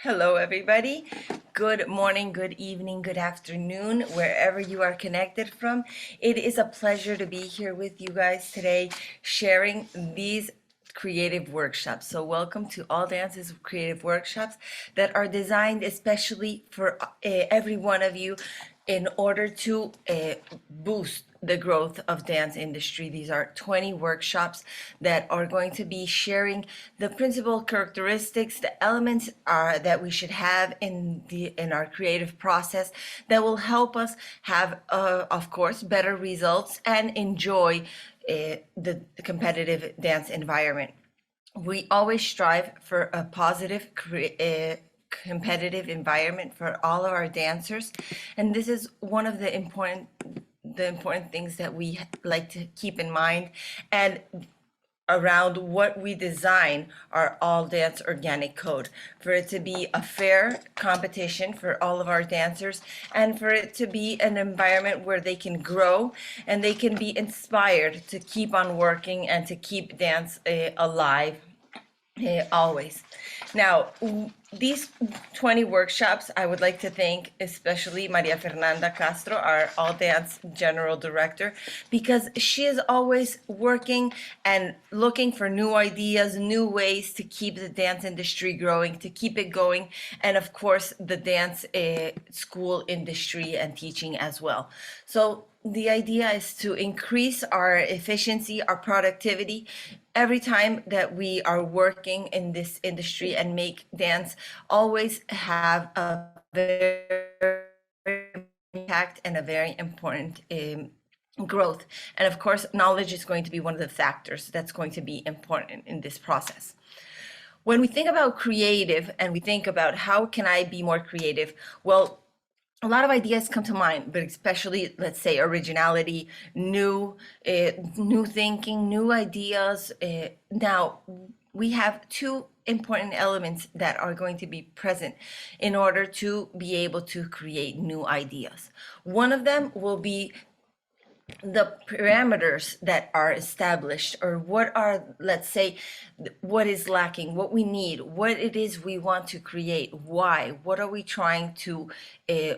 Hello, everybody. Good morning, good evening, good afternoon, wherever you are connected from. It is a pleasure to be here with you guys today, sharing these creative workshops. So welcome to All Dances Creative Workshops that are designed especially for every one of you in order to boost the growth of dance industry. These are 20 workshops that are going to be sharing the principal characteristics, the elements that we should have in our creative process that will help us have, of course, better results and enjoy the competitive dance environment. We always strive for a positive competitive environment for all of our dancers, and this is one of the important things that we like to keep in mind and around what we design our all dance organic code, for it to be a fair competition for all of our dancers and for it to be an environment where they can grow and they can be inspired to keep on working and to keep dance alive always. Now, these 20 workshops, I would like to thank especially Maria Fernanda Castro, our All Dance General Director, because she is always working and looking for new ideas, new ways to keep the dance industry growing, to keep it going, and of course, the dance school industry and teaching as well. So the idea is to increase our efficiency, our productivity, every time that we are working in this industry and make dance always have a very impact and a very important growth. And of course, knowledge is going to be one of the factors that's going to be important in this process. When we think about creative and we think about how can I be more creative, well, a lot of ideas come to mind, but especially, let's say, originality, new thinking, new ideas. Now, we have two important elements that are going to be present in order to be able to create new ideas. One of them will be the parameters that are established, or what are, let's say, what is lacking, what we need, what it is we want to create, why, what are we trying to,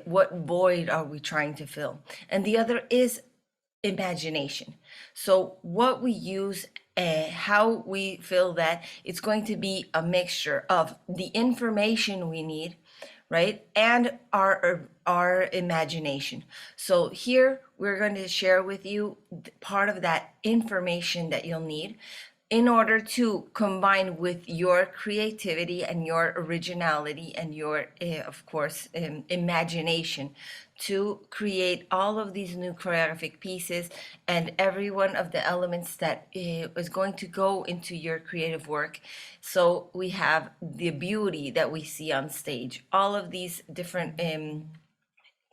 what void are we trying to fill? And the other is imagination. So what we use, how we fill that, it's going to be a mixture of the information we need, right, and our imagination. So here we're going to share with you part of that information that you'll need in order to combine with your creativity and your originality and your, of course, imagination to create all of these new choreographic pieces and every one of the elements that is going to go into your creative work. So we have the beauty that we see on stage, all of these different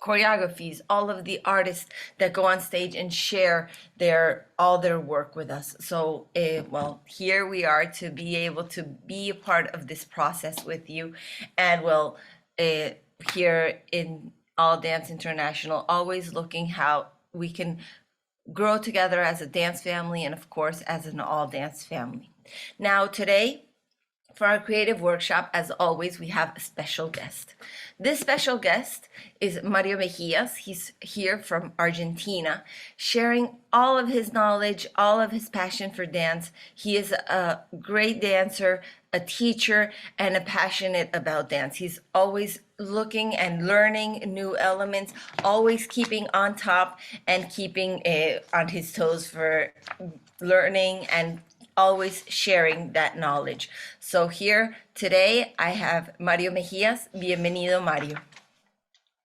choreographies, all of the artists that go on stage and share all their work with us. So, well, here we are to be able to be a part of this process with you. And well, here in All Dance International, always looking how we can grow together as a dance family and of course as an all dance family. Now today, for our creative workshop, as always, we have a special guest. This special guest is Mario Mejías. He's here from Argentina, sharing all of his knowledge, all of his passion for dance. He is a great dancer, a teacher, and a passionate about dance. He's always looking and learning new elements, always keeping on top and keeping on his toes for learning and always sharing that knowledge. So here today I have Mario Mejías. Bienvenido, Mario.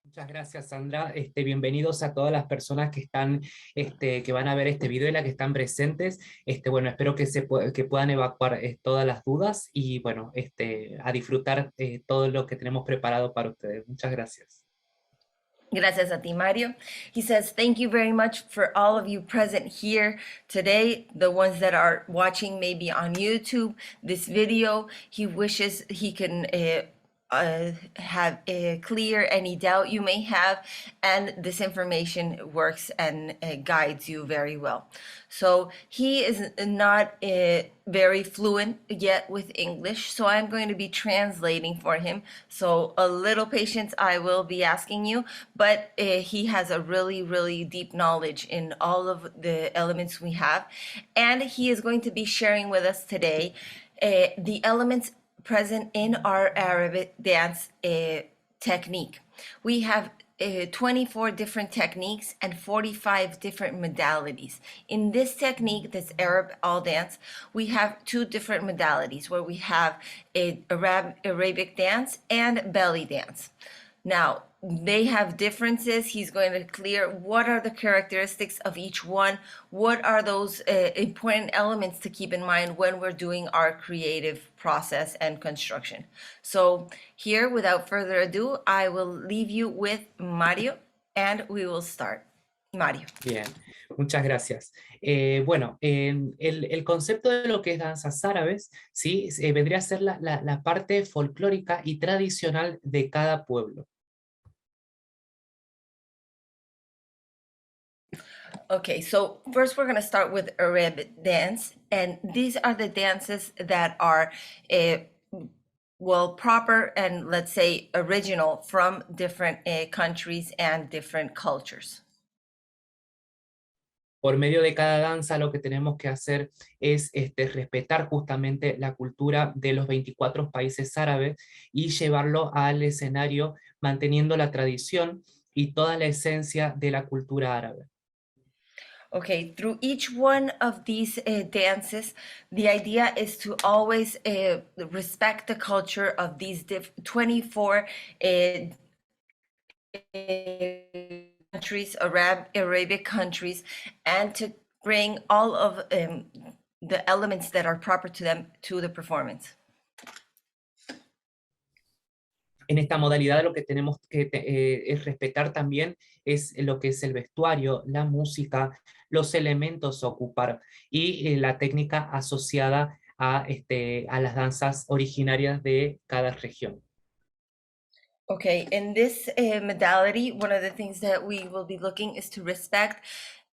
Muchas gracias, Sandra. Bienvenidos a todas las personas que están, que van a ver este video y las que están presentes. Bueno, espero que puedan evacuar todas las dudas y bueno, a disfrutar todo lo que tenemos preparado para ustedes. Muchas gracias. Gracias a ti, Mario. He says, thank you very much for all of you present here today, the ones that are watching maybe on YouTube this video. He wishes he can have clear any doubt you may have, and this information works and guides you very well. So he is not very fluent yet with English, so I'm going to be translating for him. So a little patience I will be asking you, but he has a really, really deep knowledge in all of the elements we have, and he is going to be sharing with us today the elements present in our Arabic dance technique. We have 24 different techniques and 45 different modalities. In this technique, this Arab all dance, we have two different modalities where we have Arabic dance and belly dance. Now, they have differences. He's going to clear what are the characteristics of each one, what are those important elements to keep in mind when we're doing our creative process and construction. So here, without further ado, I will leave you with Mario and we will start. Mario. Bien, muchas gracias. Bueno, el concepto de lo que es danzas árabes, ¿sí? Vendría a ser la parte folclórica y tradicional de cada pueblo. Okay, so first we're going to start with Arab dance, and these are the dances that are well, proper and let's say original from different countries and different cultures. Por medio de cada danza lo que tenemos que hacer es respetar justamente la cultura de los 24 países árabes y llevarlo al escenario manteniendo la tradición y toda la esencia de la cultura árabe. Okay, through each one of these dances, the idea is to always respect the culture of these 24 countries, Arabic countries, and to bring all of the elements that are proper to them to the performance. En esta modalidad lo que tenemos que es respetar también es lo que es el vestuario, la música, los elementos a ocupar y la técnica asociada a las danzas originarias de cada región. Okay, in this modality, one of the things that we will be looking is to respect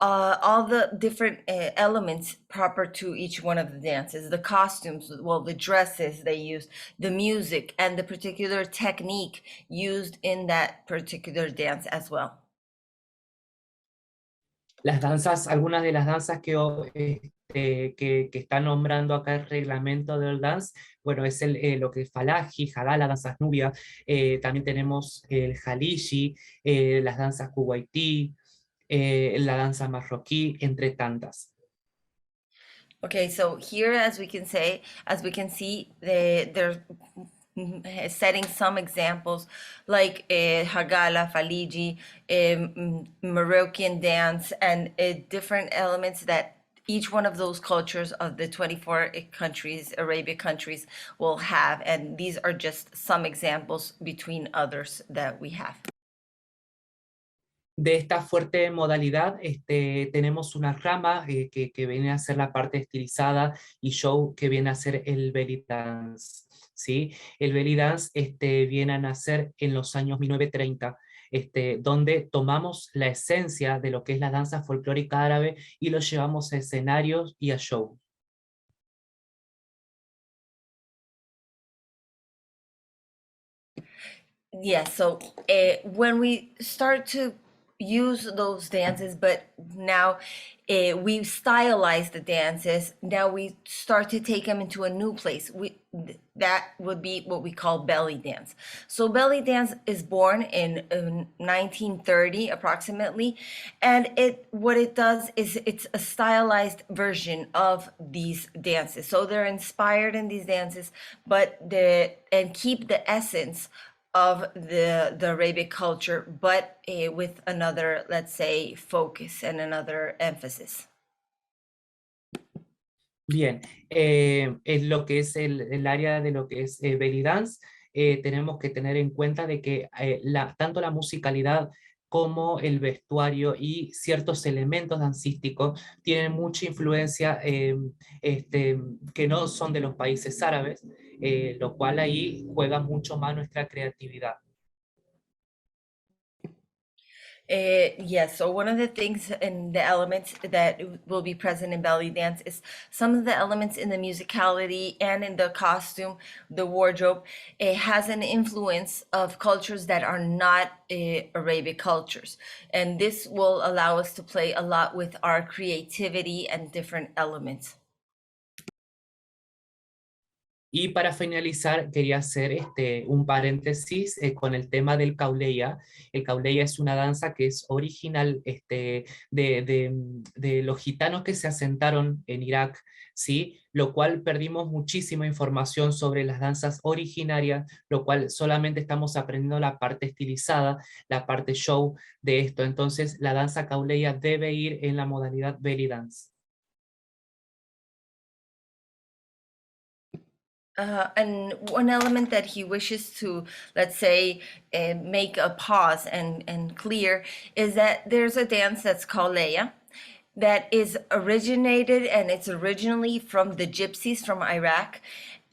all the different elements proper to each one of the dances, the costumes, well, the dresses they use, the music, and the particular technique used in that particular dance as well. Las danzas, algunas de las danzas que está nombrando acá el reglamento del dance, bueno, es lo que es Falaji, Hadala, danzas nubia, también tenemos el Jaliji, las danzas kuwaití, la danza marroquí, entre tantas. Okay, so here, as we can see, they're setting some examples like Hagala, Faliji, Moroccan dance, and different elements that each one of those cultures of the 24 countries, Arabic countries, will have. And these are just some examples between others that we have. De esta fuerte modalidad tenemos una rama que viene a ser la parte estilizada y show que viene a ser el belly dance, ¿sí? El belly dance viene a nacer en los años 1930, donde tomamos la esencia de lo que es la danza folclórica árabe y lo llevamos a escenarios y a show. Yeah, so when we start to use those dances, but now we stylize the dances, now we start to take them into a new place. That would be what we call belly dance. So belly dance is born in 1930 approximately, and what it does is it's a stylized version of these dances. So they're inspired in these dances, and keep the essence of the Arabic culture, but with another, let's say, focus and another emphasis. Bien, en lo que es el área de lo que es belly dance, tenemos que tener en cuenta de que tanto la musicalidad como el vestuario y ciertos elementos dancísticos tienen mucha influencia que no son de los países árabes, lo cual ahí juega mucho más nuestra creatividad. Yes, so one of the things and the elements that will be present in belly dance is some of the elements in the musicality and in the costume, the wardrobe. It has an influence of cultures that are not Arabic cultures. And this will allow us to play a lot with our creativity and different elements. Y para finalizar, quería hacer un paréntesis con el tema del cauleya. El cauleya es una danza que es original de los gitanos que se asentaron en Irak, ¿sí? Lo cual perdimos muchísima información sobre las danzas originarias, lo cual solamente estamos aprendiendo la parte estilizada, la parte show de esto. Entonces, la danza cauleya debe ir en la modalidad belly dance. And one element that he wishes to, let's say, make a pause and clear is that there's a dance that's called Leia that is originated and it's originally from the gypsies from Iraq.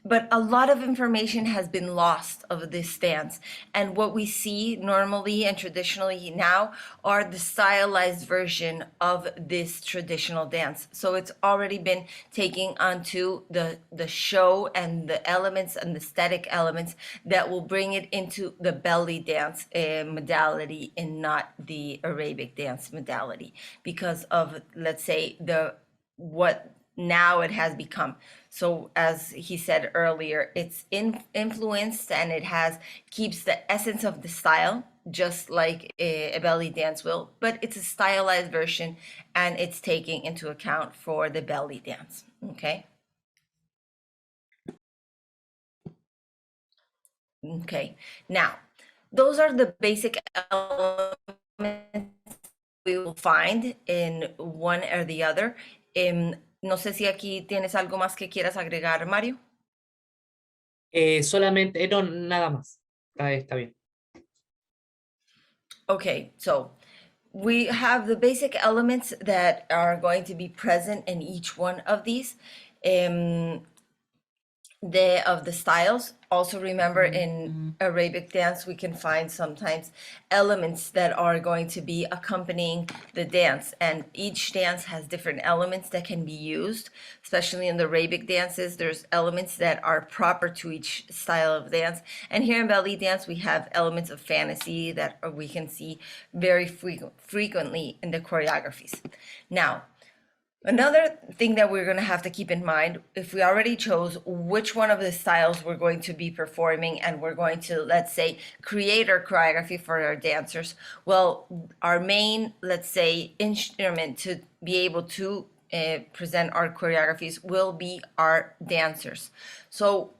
But a lot of information has been lost of this dance. And what we see normally and traditionally now are the stylized version of this traditional dance. So it's already been taking onto the show and the elements and the aesthetic elements that will bring it into the belly dance modality and not the Arabic dance modality because of, let's say, what now it has become. So as he said earlier, it's influenced and it keeps the essence of the style, just like a belly dance will, but it's a stylized version and it's taking into account for the belly dance, okay? Okay, now, those are the basic elements we will find in one or the other. No sé si aquí tienes algo más que quieras agregar, Mario. Solamente, no, nada más. Está bien. Okay, so we have the basic elements that are going to be present in each one of these. Of the styles. Also remember in Arabic dance, we can find sometimes elements that are going to be accompanying the dance. And each dance has different elements that can be used, especially in the Arabic dances. There's elements that are proper to each style of dance. And here in belly dance, we have elements of fantasy that we can see very frequently in the choreographies. Now, another thing that we're going to have to keep in mind, if we already chose which one of the styles we're going to be performing and we're going to, let's say, create our choreography for our dancers, well, our main, let's say, instrument to be able to present our choreographies will be our dancers. So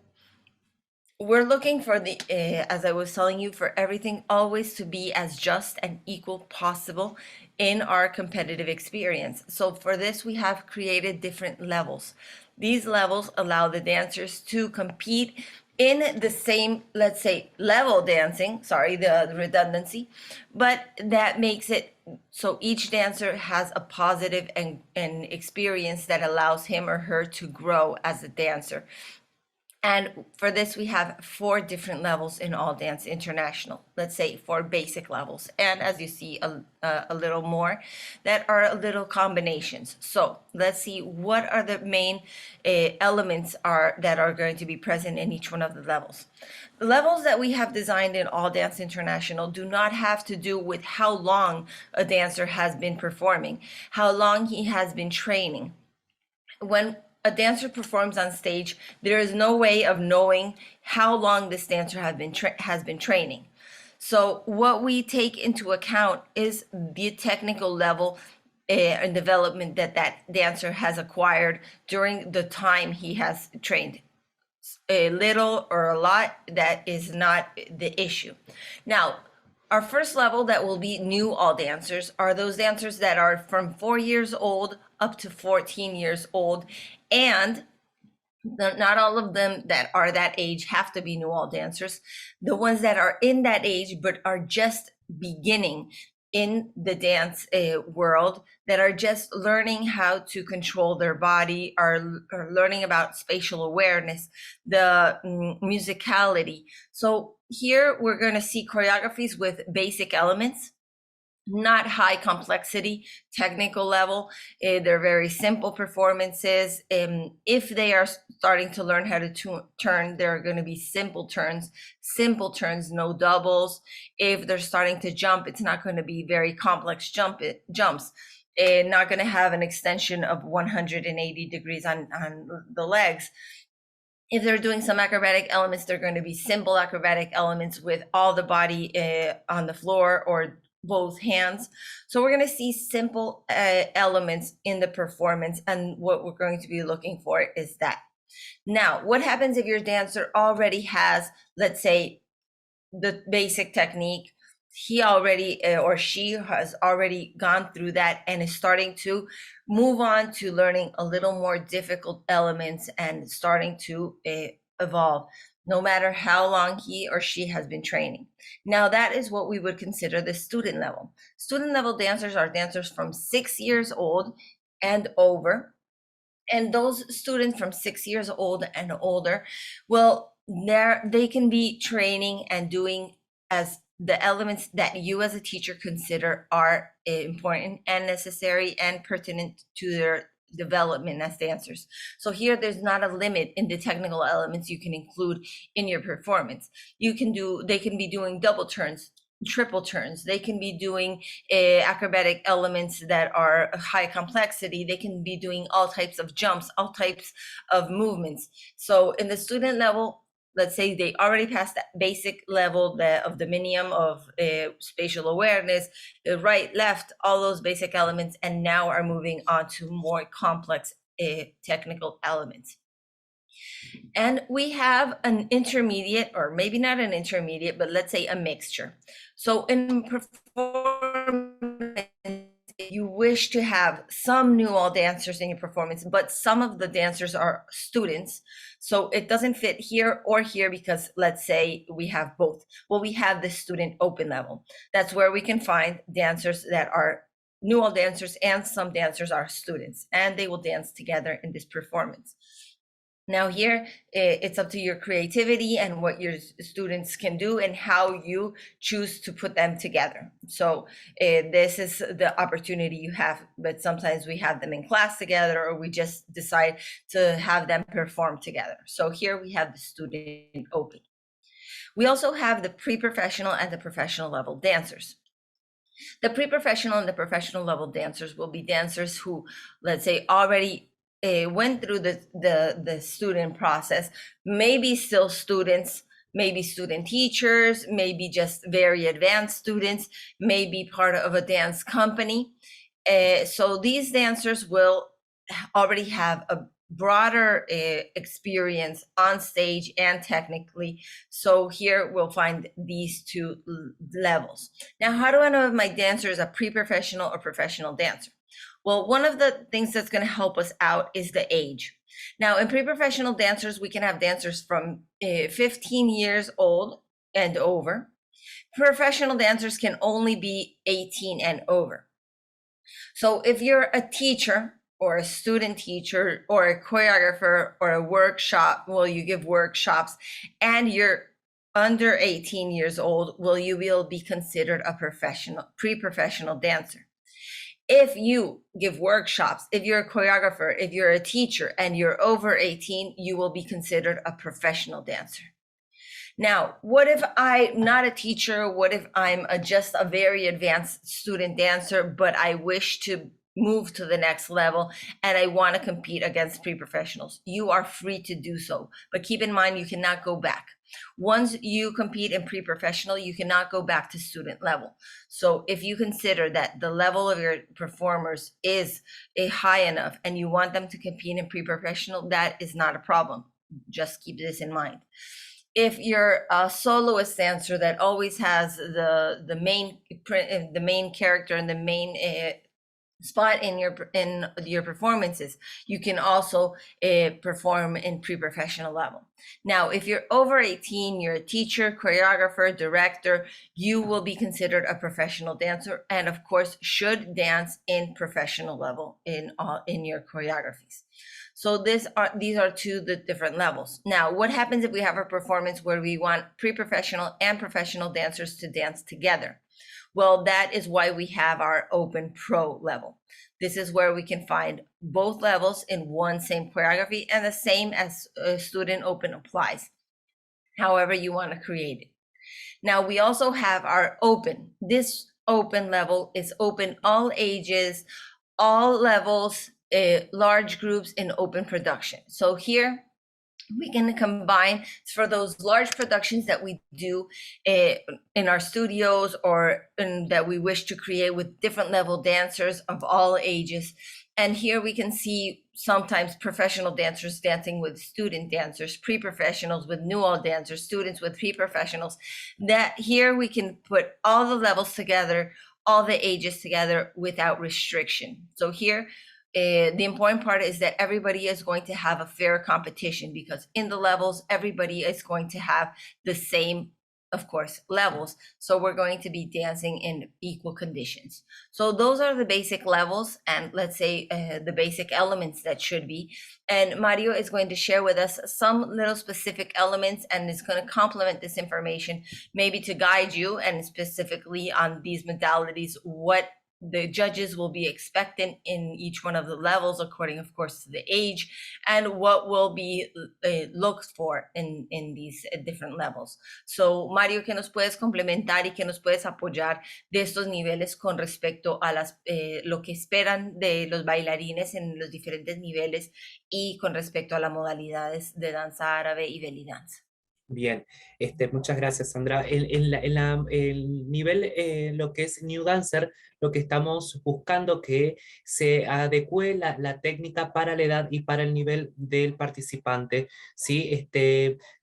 we're looking for as I was telling you, for everything always to be as just and equal possible in our competitive experience. So for this, we have created different levels. These levels allow the dancers to compete in the same, let's say, level dancing, sorry, the redundancy, but that makes it so each dancer has a positive and experience that allows him or her to grow as a dancer. And for this, we have 4 different levels in All Dance International, let's say 4 basic levels. And as you see, a little more that are a little combinations. So let's see what are the main elements that are going to be present in each one of the levels. The levels that we have designed in All Dance International do not have to do with how long a dancer has been performing, how long he has been training. When a dancer performs on stage, there is no way of knowing how long this dancer has been training. So what we take into account is the technical level and development that dancer has acquired during the time he has trained. A little or a lot, that is not the issue. Now, our first level that will be new all dancers are those dancers that are from 4 years old up to 14 years old, and not all of them that are that age have to be new all dancers. The ones that are in that age but are just beginning in the dance world that are just learning how to control their body, are learning about spatial awareness, the musicality. So here we're going to see choreographies with basic elements, not high complexity technical level. They're very simple performances. If they are starting to learn how to turn, there are going to be simple turns, no doubles. If they're starting to jump, it's not going to be very complex jumps. Not going to have an extension of 180 degrees on the legs. If they're doing some acrobatic elements, they're going to be simple acrobatic elements with all the body on the floor or both hands. So we're going to see simple elements in the performance, and what we're going to be looking for is that. Now, what happens if your dancer already has, let's say, the basic technique? He already or she has already gone through that and is starting to move on to learning a little more difficult elements and starting to evolve, no matter how long he or she has been training. Now, that is what we would consider the student level. Student level dancers are dancers from 6 years old and over. And those students from 6 years old and older, well, they can be training and doing as the elements that you as a teacher consider are important and necessary and pertinent to their development as dancers. So here there's not a limit in the technical elements you can include in your performance. They can be doing double turns, triple turns. They can be doing acrobatic elements that are high complexity. They can be doing all types of jumps, all types of movements. So in the student level, let's say they already passed that basic level of the minimum of spatial awareness, right, left, all those basic elements, and now are moving on to more complex technical elements. And we have an intermediate, or maybe not an intermediate, but let's say a mixture. So in performance, you wish to have some new all dancers in your performance, but some of the dancers are students. So it doesn't fit here or here because let's say we have both. Well, we have the student open level. That's where we can find dancers that are new all dancers and some dancers are students, and they will dance together in this performance. Now here, it's up to your creativity and what your students can do and how you choose to put them together. So this is the opportunity you have, but sometimes we have them in class together or we just decide to have them perform together. So here we have the student open. We also have the pre-professional and the professional level dancers. The pre-professional and the professional level dancers will be dancers who, let's say, already went through the student process, maybe still students, maybe student teachers, maybe just very advanced students, maybe part of a dance company. So these dancers will already have a broader experience on stage and technically. So here we'll find these two levels. Now, how do I know if my dancer is a pre-professional or professional dancer? Well, one of the things that's going to help us out is the age. Now, in pre-professional dancers, we can have dancers from 15 years old and over. Professional dancers can only be 18 and over. So if you're a teacher or a student teacher or a choreographer or a workshop, well, you give workshops and you're under 18 years old, well, you will be considered a pre-professional dancer. If you give workshops, if you're a choreographer, if you're a teacher and you're over 18, you will be considered a professional dancer. Now, what if I'm not a teacher? What if I'm just a very advanced student dancer, but I wish to move to the next level and I want to compete against pre-professionals? You are free to do so, but keep in mind, you cannot go back. Once you compete in pre-professional, you cannot go back to student level. So if you consider that the level of your performers is high enough and you want them to compete in pre-professional, that is not a problem. Just keep this in mind. If you're a soloist dancer that always has the main character and the main spot in your performances, you can also perform in pre-professional level. Now, if you're over 18, you're a teacher, choreographer, director, you will be considered a professional dancer, and of course should dance in professional level in your choreographies. So these are two the different levels. Now, what happens if we have a performance where we want pre-professional and professional dancers to dance together? Well, that is why we have our Open Pro level. This is where we can find both levels in one same choreography, and the same as Student Open applies, however you want to create it. Now, we also have our Open. This Open level is open all ages, all levels, large groups in open production. So here, we can combine for those large productions that we do in our studios or that we wish to create with different level dancers of all ages. And here we can see sometimes professional dancers dancing with student dancers, pre-professionals with new-all dancers, students with pre-professionals. That here we can put all the levels together, all the ages together without restriction. So here, the important part is that everybody is going to have a fair competition, because in the levels, everybody is going to have the same, of course, levels. So we're going to be dancing in equal conditions. So those are the basic levels, and let's say the basic elements that should be. And Mario is going to share with us some little specific elements, and is going to complement this information, maybe to guide you, and specifically on these modalities, what the judges will be expecting in each one of the levels, according, of course, to the age, and what will be looked for in these different levels. So, Mario, ¿qué nos puedes complementar y qué nos puedes apoyar de estos niveles con respecto a lo que esperan de los bailarines en los diferentes niveles y con respecto a las modalidades de danza árabe y belly dance? Bien, muchas gracias, Sandra. El nivel, lo que es New Dancer, lo que estamos buscando que se adecue la técnica para la edad y para el nivel del participante, ¿sí?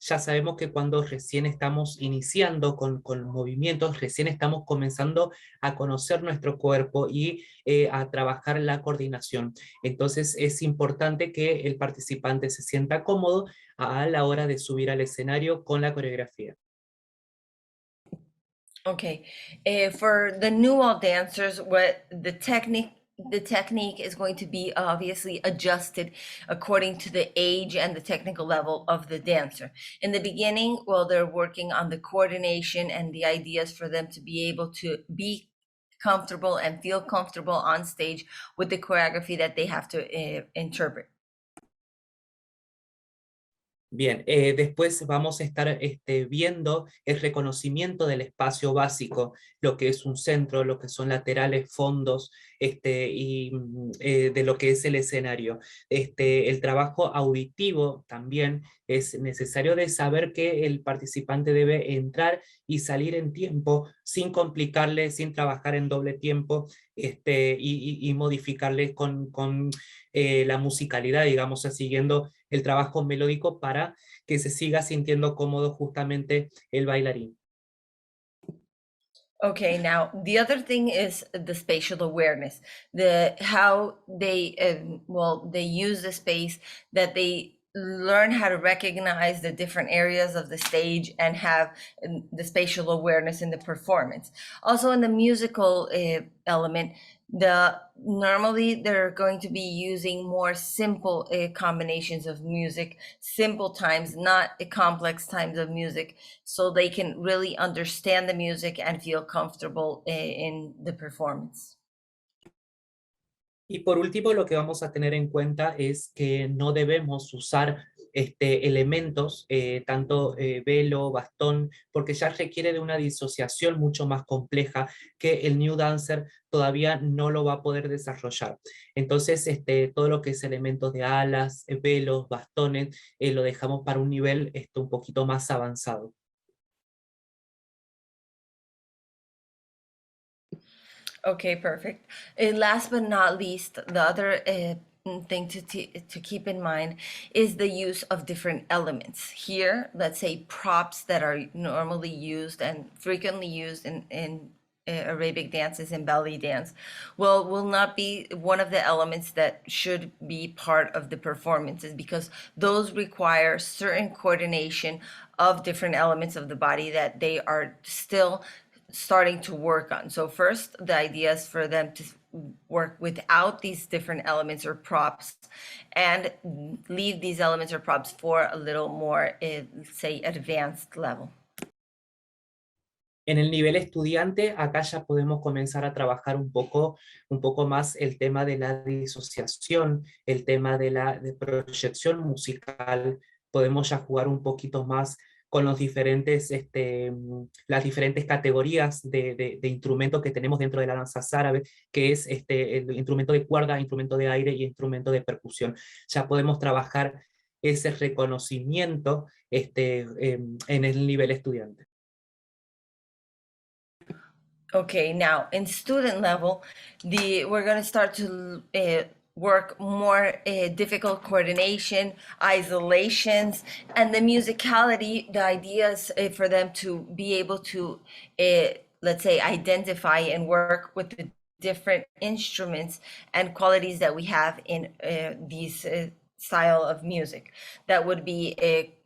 Ya sabemos que cuando recién estamos iniciando con movimientos, recién estamos comenzando a conocer nuestro cuerpo y a trabajar la coordinación. Entonces es importante que el participante se sienta cómodo a la hora de subir al escenario con la coreografía. Okay, for the new-all dancers, what the technique is going to be obviously adjusted according to the age and the technical level of the dancer. In the beginning, well, they're working on the coordination and the ideas for them to be able to be comfortable and feel comfortable on stage with the choreography that they have to interpret. Bien, después vamos a estar viendo el reconocimiento del espacio básico, lo que es un centro, lo que son laterales, fondos, y de lo que es el escenario. El trabajo auditivo también es necesario, de saber que el participante debe entrar y salir en tiempo, sin complicarle, sin trabajar en doble tiempo, y modificarle con la musicalidad, digamos, siguiendo el trabajo melódico para que se siga sintiendo cómodo justamente el bailarín. Okay, now the other thing is the spatial awareness, how they they use the space, that they learn how to recognize the different areas of the stage and have the spatial awareness in the performance. Also in the musical element, normally they're going to be using more simple combinations of music, simple times, not complex times of music, so they can really understand the music and feel comfortable in the performance. Y por último, lo que vamos a tener en cuenta es que no debemos usar elementos, tanto velo, bastón, porque ya requiere de una disociación mucho más compleja que el New Dancer todavía no lo va a poder desarrollar. Entonces, todo lo que es elementos de alas, velos, bastones, lo dejamos para un nivel un poquito más avanzado. Okay, perfect. Last but not least, the other thing to keep in mind is the use of different elements. Here, let's say props that are normally used and frequently used in Arabic dances and belly dance will not be one of the elements that should be part of the performances, because those require certain coordination of different elements of the body that they are still starting to work on. So first, the idea is for them to work without these different elements or props, and leave these elements or props for a little more, say, advanced level. En el nivel estudiante, acá ya podemos comenzar a trabajar un poco más el tema de la disociación, el tema de la de proyección musical. Podemos ya jugar un poquito más con los diferentes, las diferentes categorías de instrumentos que tenemos dentro de la danza árabe, que es el instrumento de cuerda, instrumento de aire y instrumento de percusión. Ya podemos trabajar ese reconocimiento en el nivel estudiante. Okay, now in student level, we're going to start to work more difficult coordination, isolations, and the musicality. The idea is for them to be able to, let's say, identify and work with the different instruments and qualities that we have in these style of music. That would be,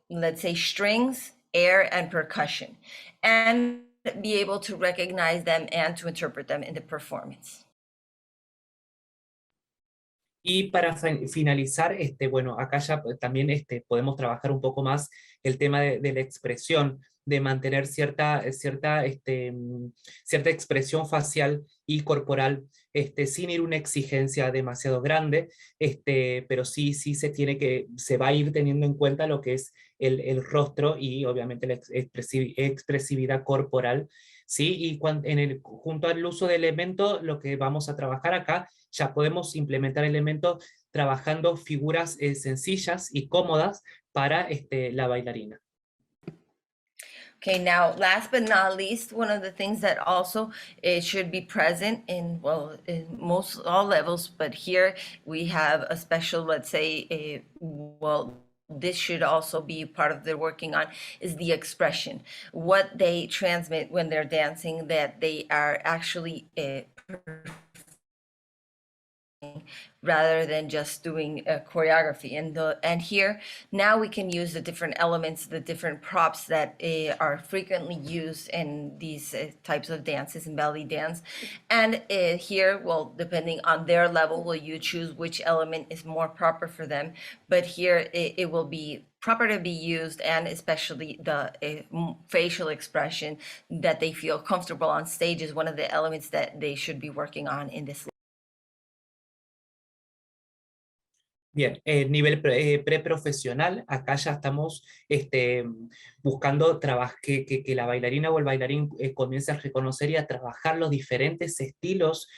let's say, strings, air, and percussion. And be able to recognize them and to interpret them in the performance. Y para finalizar, bueno, acá ya también podemos trabajar un poco más el tema de la expresión, de mantener cierta expresión facial y corporal, sin ir a una exigencia demasiado grande, pero sí se va a ir teniendo en cuenta lo que es el rostro y obviamente la expresividad corporal, ¿sí? Y junto al uso de elementos, lo que vamos a trabajar acá, ya podemos implementar elementos trabajando figuras sencillas y cómodas para la bailarina. Okay, now last but not least, one of the things that also should be present in, well, in most all levels, but here we have a special, let's say, well, this should also be part of their working on, is the expression. What they transmit when they're dancing, that they are actually rather than just doing a choreography. And here now we can use the different elements, the different props that are frequently used in these types of dances in belly dance. And here, well, depending on their level, will you choose which element is more proper for them. But here it will be proper to be used, and especially the facial expression that they feel comfortable on stage is one of the elements that they should be working on in this. Bien, nivel preprofesional, acá ya estamos buscando que la bailarina o el bailarín comience a reconocer y a trabajar los diferentes estilos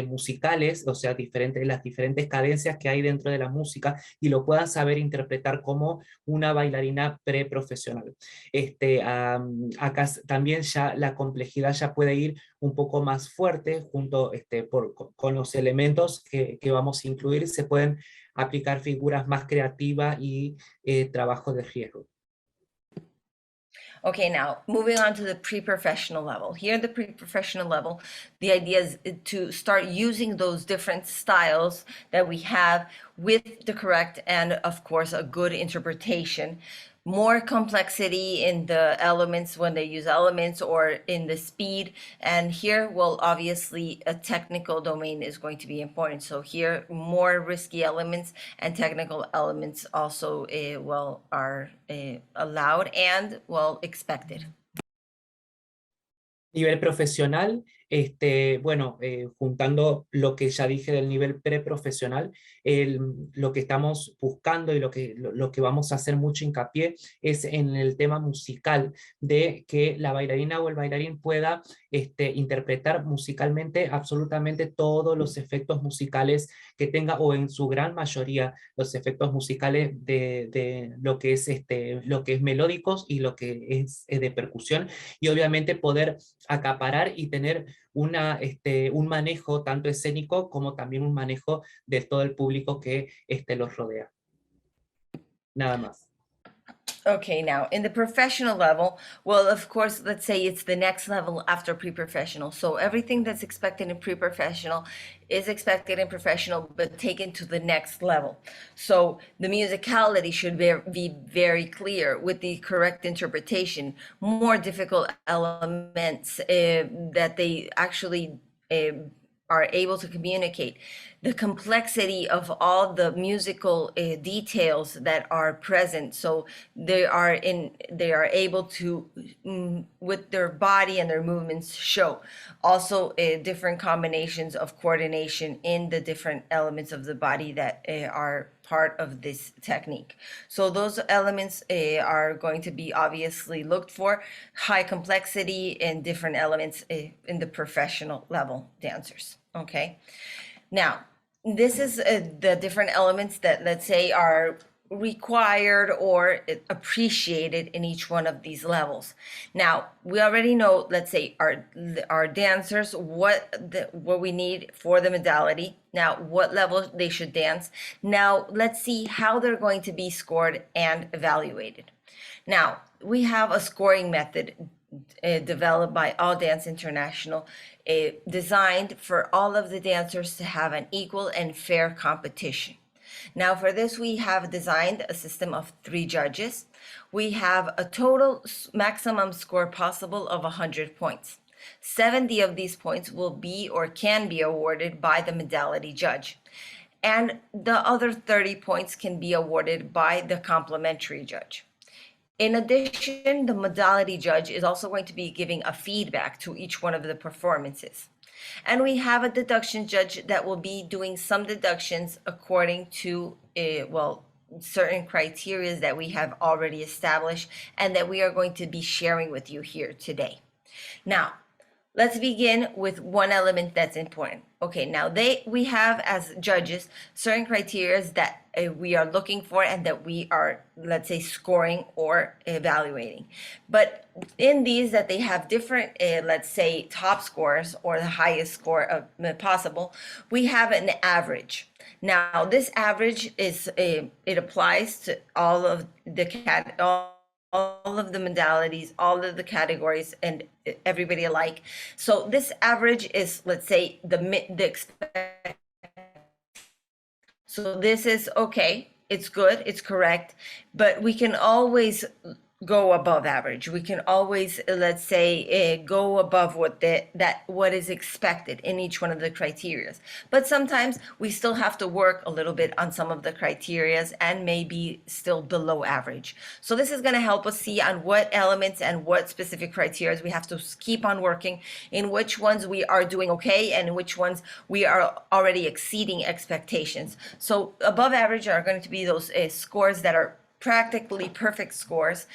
musicales, o sea, las diferentes cadencias que hay dentro de la música, y lo puedan saber interpretar como una bailarina preprofesional. Acá también ya la complejidad ya puede ir un poco más fuerte, junto con los elementos que vamos a incluir, se pueden aplicar figuras más creativas y trabajo de riesgo. Okay, now moving on to the pre-professional level. Here, the pre-professional level, the idea is to start using those different styles that we have with the correct and, of course, a good interpretation. More complexity in the elements when they use elements, or in the speed. And here, well, obviously a technical domain is going to be important. So here, more risky elements and technical elements also are allowed and expected. Nivel profesional, bueno, juntando lo que ya dije del nivel preprofesional, lo que estamos buscando y lo que vamos a hacer mucho hincapié es en el tema musical, de que la bailarina o el bailarín pueda interpretar musicalmente absolutamente todos los efectos musicales que tenga, o en su gran mayoría los efectos musicales de lo que es melódicos y lo que es de percusión, y obviamente poder acaparar y tener un manejo tanto escénico como también un manejo de todo el público que los rodea. Nada más. Okay, now in the professional level, well, of course, let's say it's the next level after pre-professional. So everything that's expected in pre-professional is expected in professional, but taken to the next level. So the musicality should be very clear with the correct interpretation, more difficult elements that they actually uh, are able to communicate, the complexity of all the musical details that are present. So they are able to with their body and their movements show also different combinations of coordination in the different elements of the body that are part of this technique. So those elements are going to be obviously looked for, high complexity and different elements in the professional level dancers. Okay. Now, this is the different elements that, let's say, are required or appreciated in each one of these levels. Now, we already know, let's say, our dancers, what we need for the modality. Now, what level they should dance. Now, let's see how they're going to be scored and evaluated. Now, we have a scoring method developed by All Dance International, designed for all of the dancers to have an equal and fair competition. Now, for this, we have designed a system of 3 judges. We have a total maximum score possible of 100 points. 70 of these points will be or can be awarded by the modality judge. And the other 30 points can be awarded by the complementary judge. In addition, the modality judge is also going to be giving a feedback to each one of the performances. And we have a deduction judge that will be doing some deductions according to, certain criteria that we have already established and that we are going to be sharing with you here today. Now, let's begin with one element that's important. Okay, now we have as judges certain criteria that we are looking for and that we are, let's say, scoring or evaluating. But in these that they have different, let's say, top scores or the highest score possible, we have an average. Now, this average is, it applies to all of the all of the modalities, all of the categories, and everybody alike. So this average is, let's say, the expect. So this is okay. It's good. It's correct. But we can always go above average. We can always, let's say, go above what is expected in each one of the criterias. But sometimes we still have to work a little bit on some of the criterias and maybe still below average. So this is going to help us see on what elements and what specific criterias we have to keep on working, in which ones we are doing okay and in which ones we are already exceeding expectations. So above average are going to be those scores that are practically perfect scores,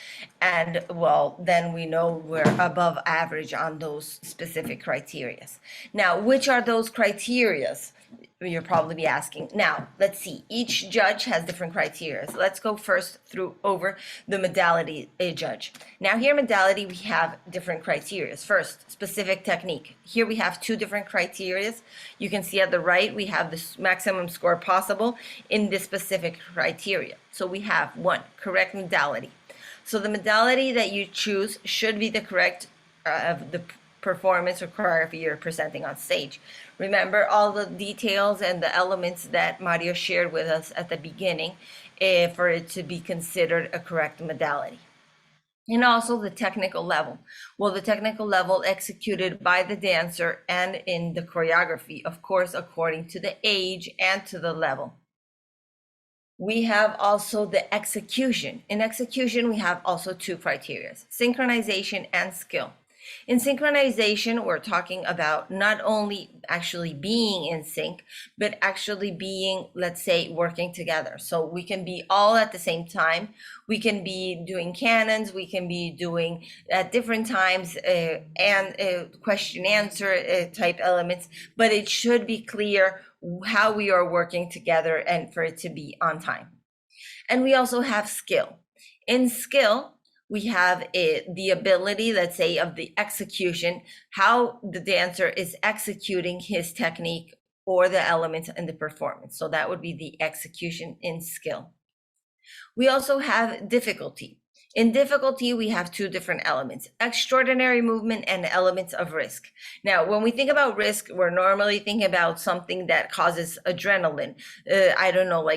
and well, then we know we're above average on those specific criterias. Now, which are those criterias? You'll probably be asking. Now, let's see. Each judge has different criteria. So let's go first over the modality judge. Now, here modality, we have different criteria. First, specific technique. Here we have 2 different criteria. You can see at the right, we have the maximum score possible in this specific criteria. So we have 1, correct modality. So the modality that you choose should be the correct of the performance or choreography you're presenting on stage. Remember all the details and the elements that Mario shared with us at the beginning for it to be considered a correct modality. And also the technical level. Well, the technical level executed by the dancer and in the choreography, of course, according to the age and to the level. We have also the execution. In execution, we have also 2 criteria, synchronization and skill. In synchronization, we're talking about not only actually being in sync, but actually being, let's say, working together. So we can be all at the same time. We can be doing canons. We can be doing at different times and question answer type elements, but it should be clear how we are working together and for it to be on time. And we also have skill. In skill, we have the ability, let's say, of the execution, how the dancer is executing his technique or the elements in the performance. So that would be the execution in skill. We also have difficulty. In difficulty, we have two different elements, extraordinary movement and elements of risk. Now, when we think about risk, we're normally thinking about something that causes adrenaline. I don't know,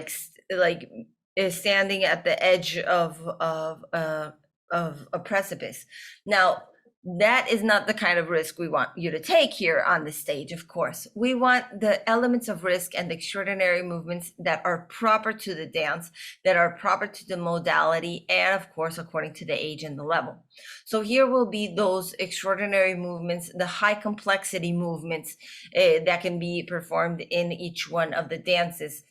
standing at the edge of a precipice. Now, that is not the kind of risk we want you to take here on the stage, of course. We want the elements of risk and the extraordinary movements that are proper to the dance, that are proper to the modality, and of course, according to the age and the level. So here will be those extraordinary movements, the high complexity movements that can be performed in each one of the dances.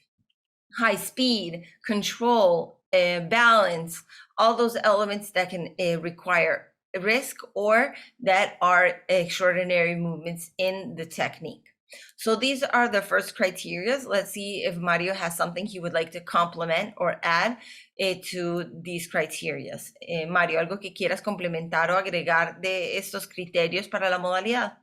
High speed, control, balance, all those elements that can require risk or that are extraordinary movements in the technique. So these are the first criteria. Let's see if Mario has something he would like to complement or add to these criteria. Mario, ¿algo que quieras complementar o agregar de estos criterios para la modalidad?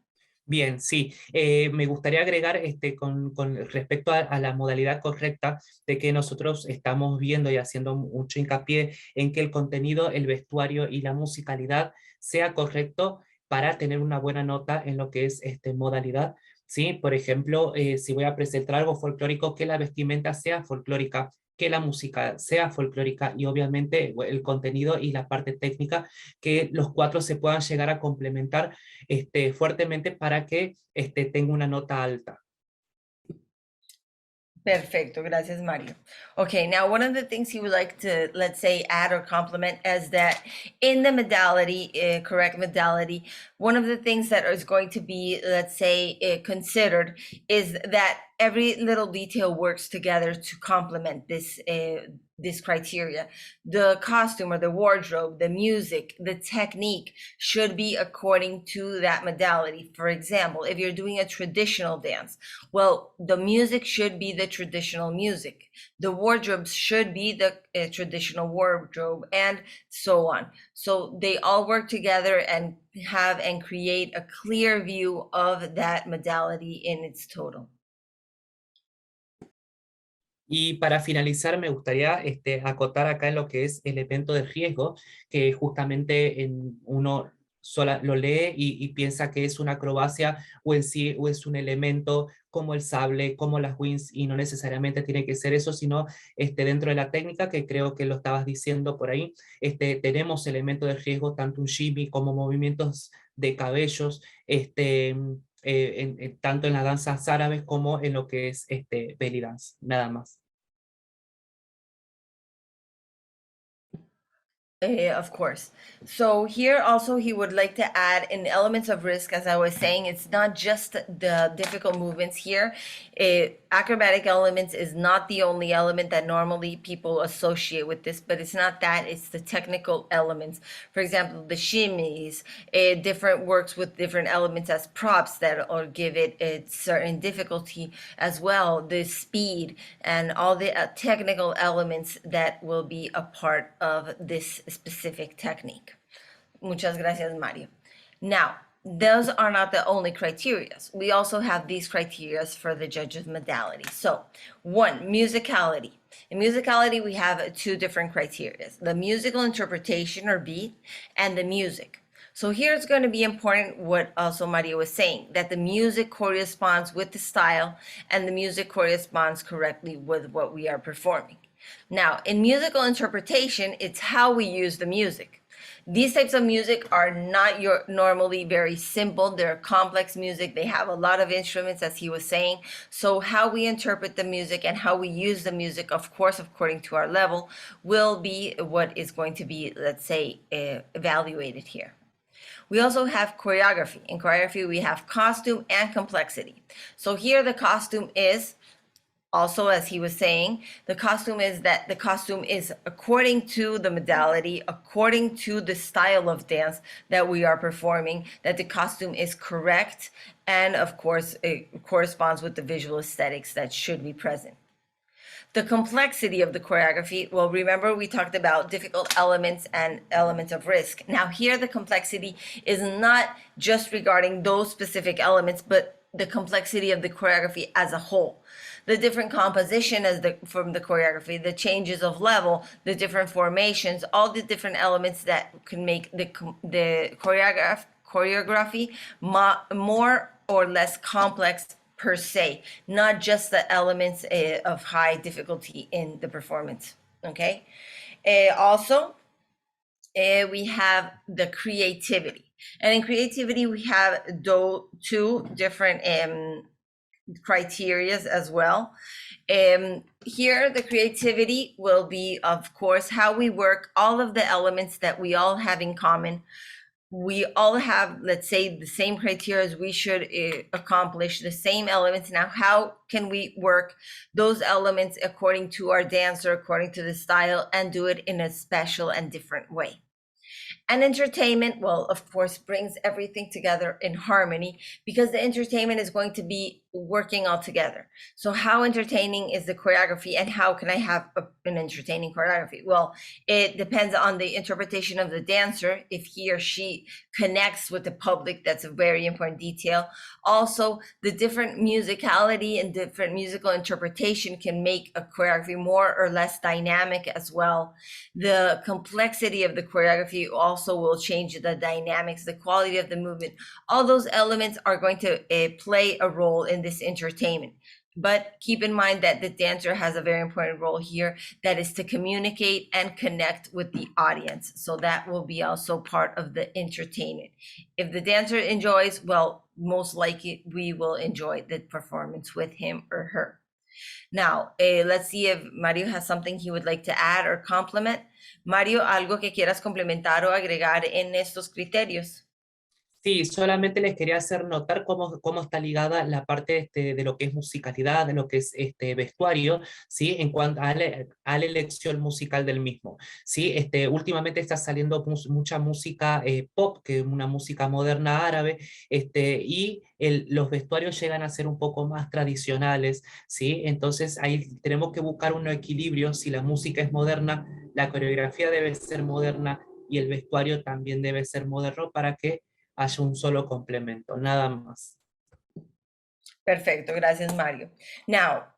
Bien, sí. Me gustaría agregar con respecto a la modalidad correcta de que nosotros estamos viendo y haciendo mucho hincapié en que el contenido, el vestuario y la musicalidad sea correcto para tener una buena nota en lo que es modalidad. ¿Sí? Por ejemplo, si voy a presentar algo folclórico, que la vestimenta sea folclórica, que la música sea folclórica y obviamente el contenido y la parte técnica, que los cuatro se puedan llegar a complementar fuertemente para que tenga una nota alta. Perfecto, gracias, Mario. Okay, now one of the things he would like to, let's say, add or complement is that in the modality, correct modality, one of the things that is going to be, let's say, considered is that every little detail works together to complement this criteria. The costume or the wardrobe, the music, the technique should be according to that modality. For example, if you're doing a traditional dance, well, the music should be the traditional music. The wardrobes should be the traditional wardrobe, and so on. So they all work together and have and create a clear view of that modality in its total. Y para finalizar, me gustaría acotar acá en lo que es el evento de riesgo, que justamente uno lo lee y piensa que es una acrobacia o en sí o es un elemento como el sable, como las wings, y no necesariamente tiene que ser eso, sino dentro de la técnica, que creo que lo estabas diciendo por ahí, tenemos elementos de riesgo, tanto un shimmy como movimientos de cabellos, tanto en las danzas árabes como en lo que es belly dance, nada más. Of course. So here also he would like to add in elements of risk, as I was saying, it's not just the difficult movements here. Acrobatic elements is not the only element that normally people associate with this, but it's not that, it's the technical elements. For example, the shimmies, different works with different elements as props that or give it a certain difficulty as well, the speed and all the technical elements that will be a part of this specific technique. Muchas gracias, Mario. Now, those are not the only criteria. We also have these criteria for the judge's modality. So, one, musicality. In musicality, we have two different criteria, the musical interpretation or beat and the music. So here it's going to be important what also Mario was saying, that the music corresponds with the style and the music corresponds correctly with what we are performing. Now, in musical interpretation, it's how we use the music. These types of music are not normally very simple. They're complex music. They have a lot of instruments, as he was saying. So how we interpret the music and how we use the music, of course, according to our level, will be what is going to be, let's say, evaluated here. We also have choreography. In choreography, we have costume and complexity. So here the costume is, also, as he was saying, the costume is according to the modality, according to the style of dance that we are performing, that the costume is correct, and of course, it corresponds with the visual aesthetics that should be present. The complexity of the choreography, well, remember we talked about difficult elements and elements of risk. Now here the complexity is not just regarding those specific elements, but the complexity of the choreography as a whole, the different composition from the choreography, the changes of level, the different formations, all the different elements that can make the choreography more or less complex per se, not just the elements of high difficulty in the performance. Okay. Also, we have the creativity, and in creativity we have two different criterias as well. Here, the creativity will be, of course, how we work all of the elements that we all have in common. We all have, let's say, the same criteria. We should accomplish the same elements. Now, how can we work those elements according to our dancer, according to the style, and do it in a special and different way? And entertainment, well, of course, brings everything together in harmony, because the entertainment is going to be working all together. So how entertaining is the choreography, and how can I have an entertaining choreography? Well, it depends on the interpretation of the dancer. If he or she connects with the public, that's a very important detail. Also, the different musicality and different musical interpretation can make a choreography more or less dynamic as well. The complexity of the choreography also will change the dynamics, the quality of the movement. All those elements are going to play a role in this entertainment. But keep in mind that the dancer has a very important role here, that is to communicate and connect with the audience. So that will be also part of the entertainment. If the dancer enjoys, well, most likely we will enjoy the performance with him or her. Now, let's see if Mario has something he would like to add or complement. Mario, ¿algo que quieras complementar o agregar en estos criterios? Sí, solamente les quería hacer notar cómo está ligada la parte de lo que es musicalidad, de lo que es vestuario, ¿sí? En cuanto a la elección musical del mismo, ¿sí? Últimamente está saliendo mucha música pop, que es una música moderna árabe, y los vestuarios llegan a ser un poco más tradicionales, ¿sí? Entonces ahí tenemos que buscar un equilibrio. Si la música es moderna, la coreografía debe ser moderna y el vestuario también debe ser moderno para que haya un solo complemento, nada más. Perfecto, gracias, Mario. Now,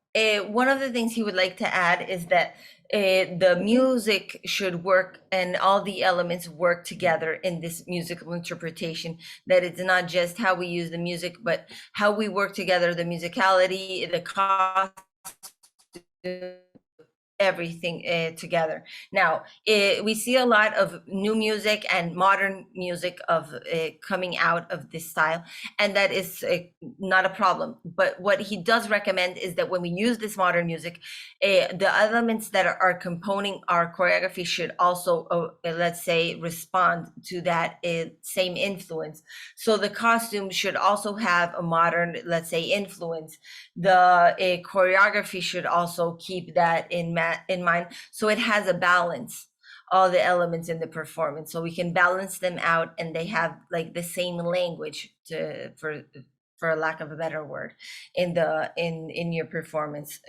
one of the things he would like to add is that the music should work and all the elements work together in this musical interpretation, that it's not just how we use the music, but how we work together, the musicality, the costume, everything together. Now, we see a lot of new music and modern music of coming out of this style, and that is not a problem. But what he does recommend is that when we use this modern music, the elements that are composing our choreography should also, let's say, respond to that same influence. So the costume should also have a modern, let's say, influence. The choreography should also keep that in mind, so it has a balance, all the elements in the performance, so we can balance them out and they have like the same language, for a lack of a better word, in your performance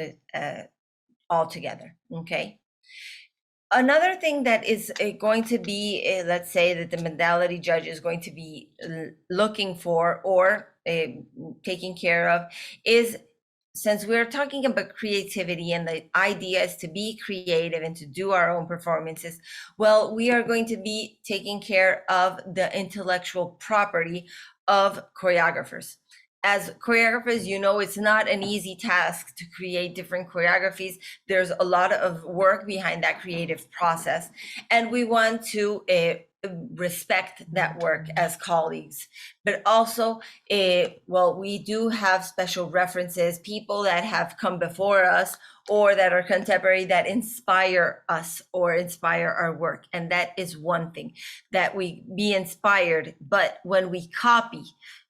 all together. Okay. Another thing that is going to be, let's say that the modality judge is going to be looking for or taking care of is, since we're talking about creativity and the idea is to be creative and to do our own performances, well, we are going to be taking care of the intellectual property of choreographers. As choreographers, you know, it's not an easy task to create different choreographies. There's a lot of work behind that creative process, and we want to respect that work as colleagues. But also, well, we do have special references, people that have come before us or that are contemporary that inspire us or inspire our work. And that is one thing, that we be inspired. But when we copy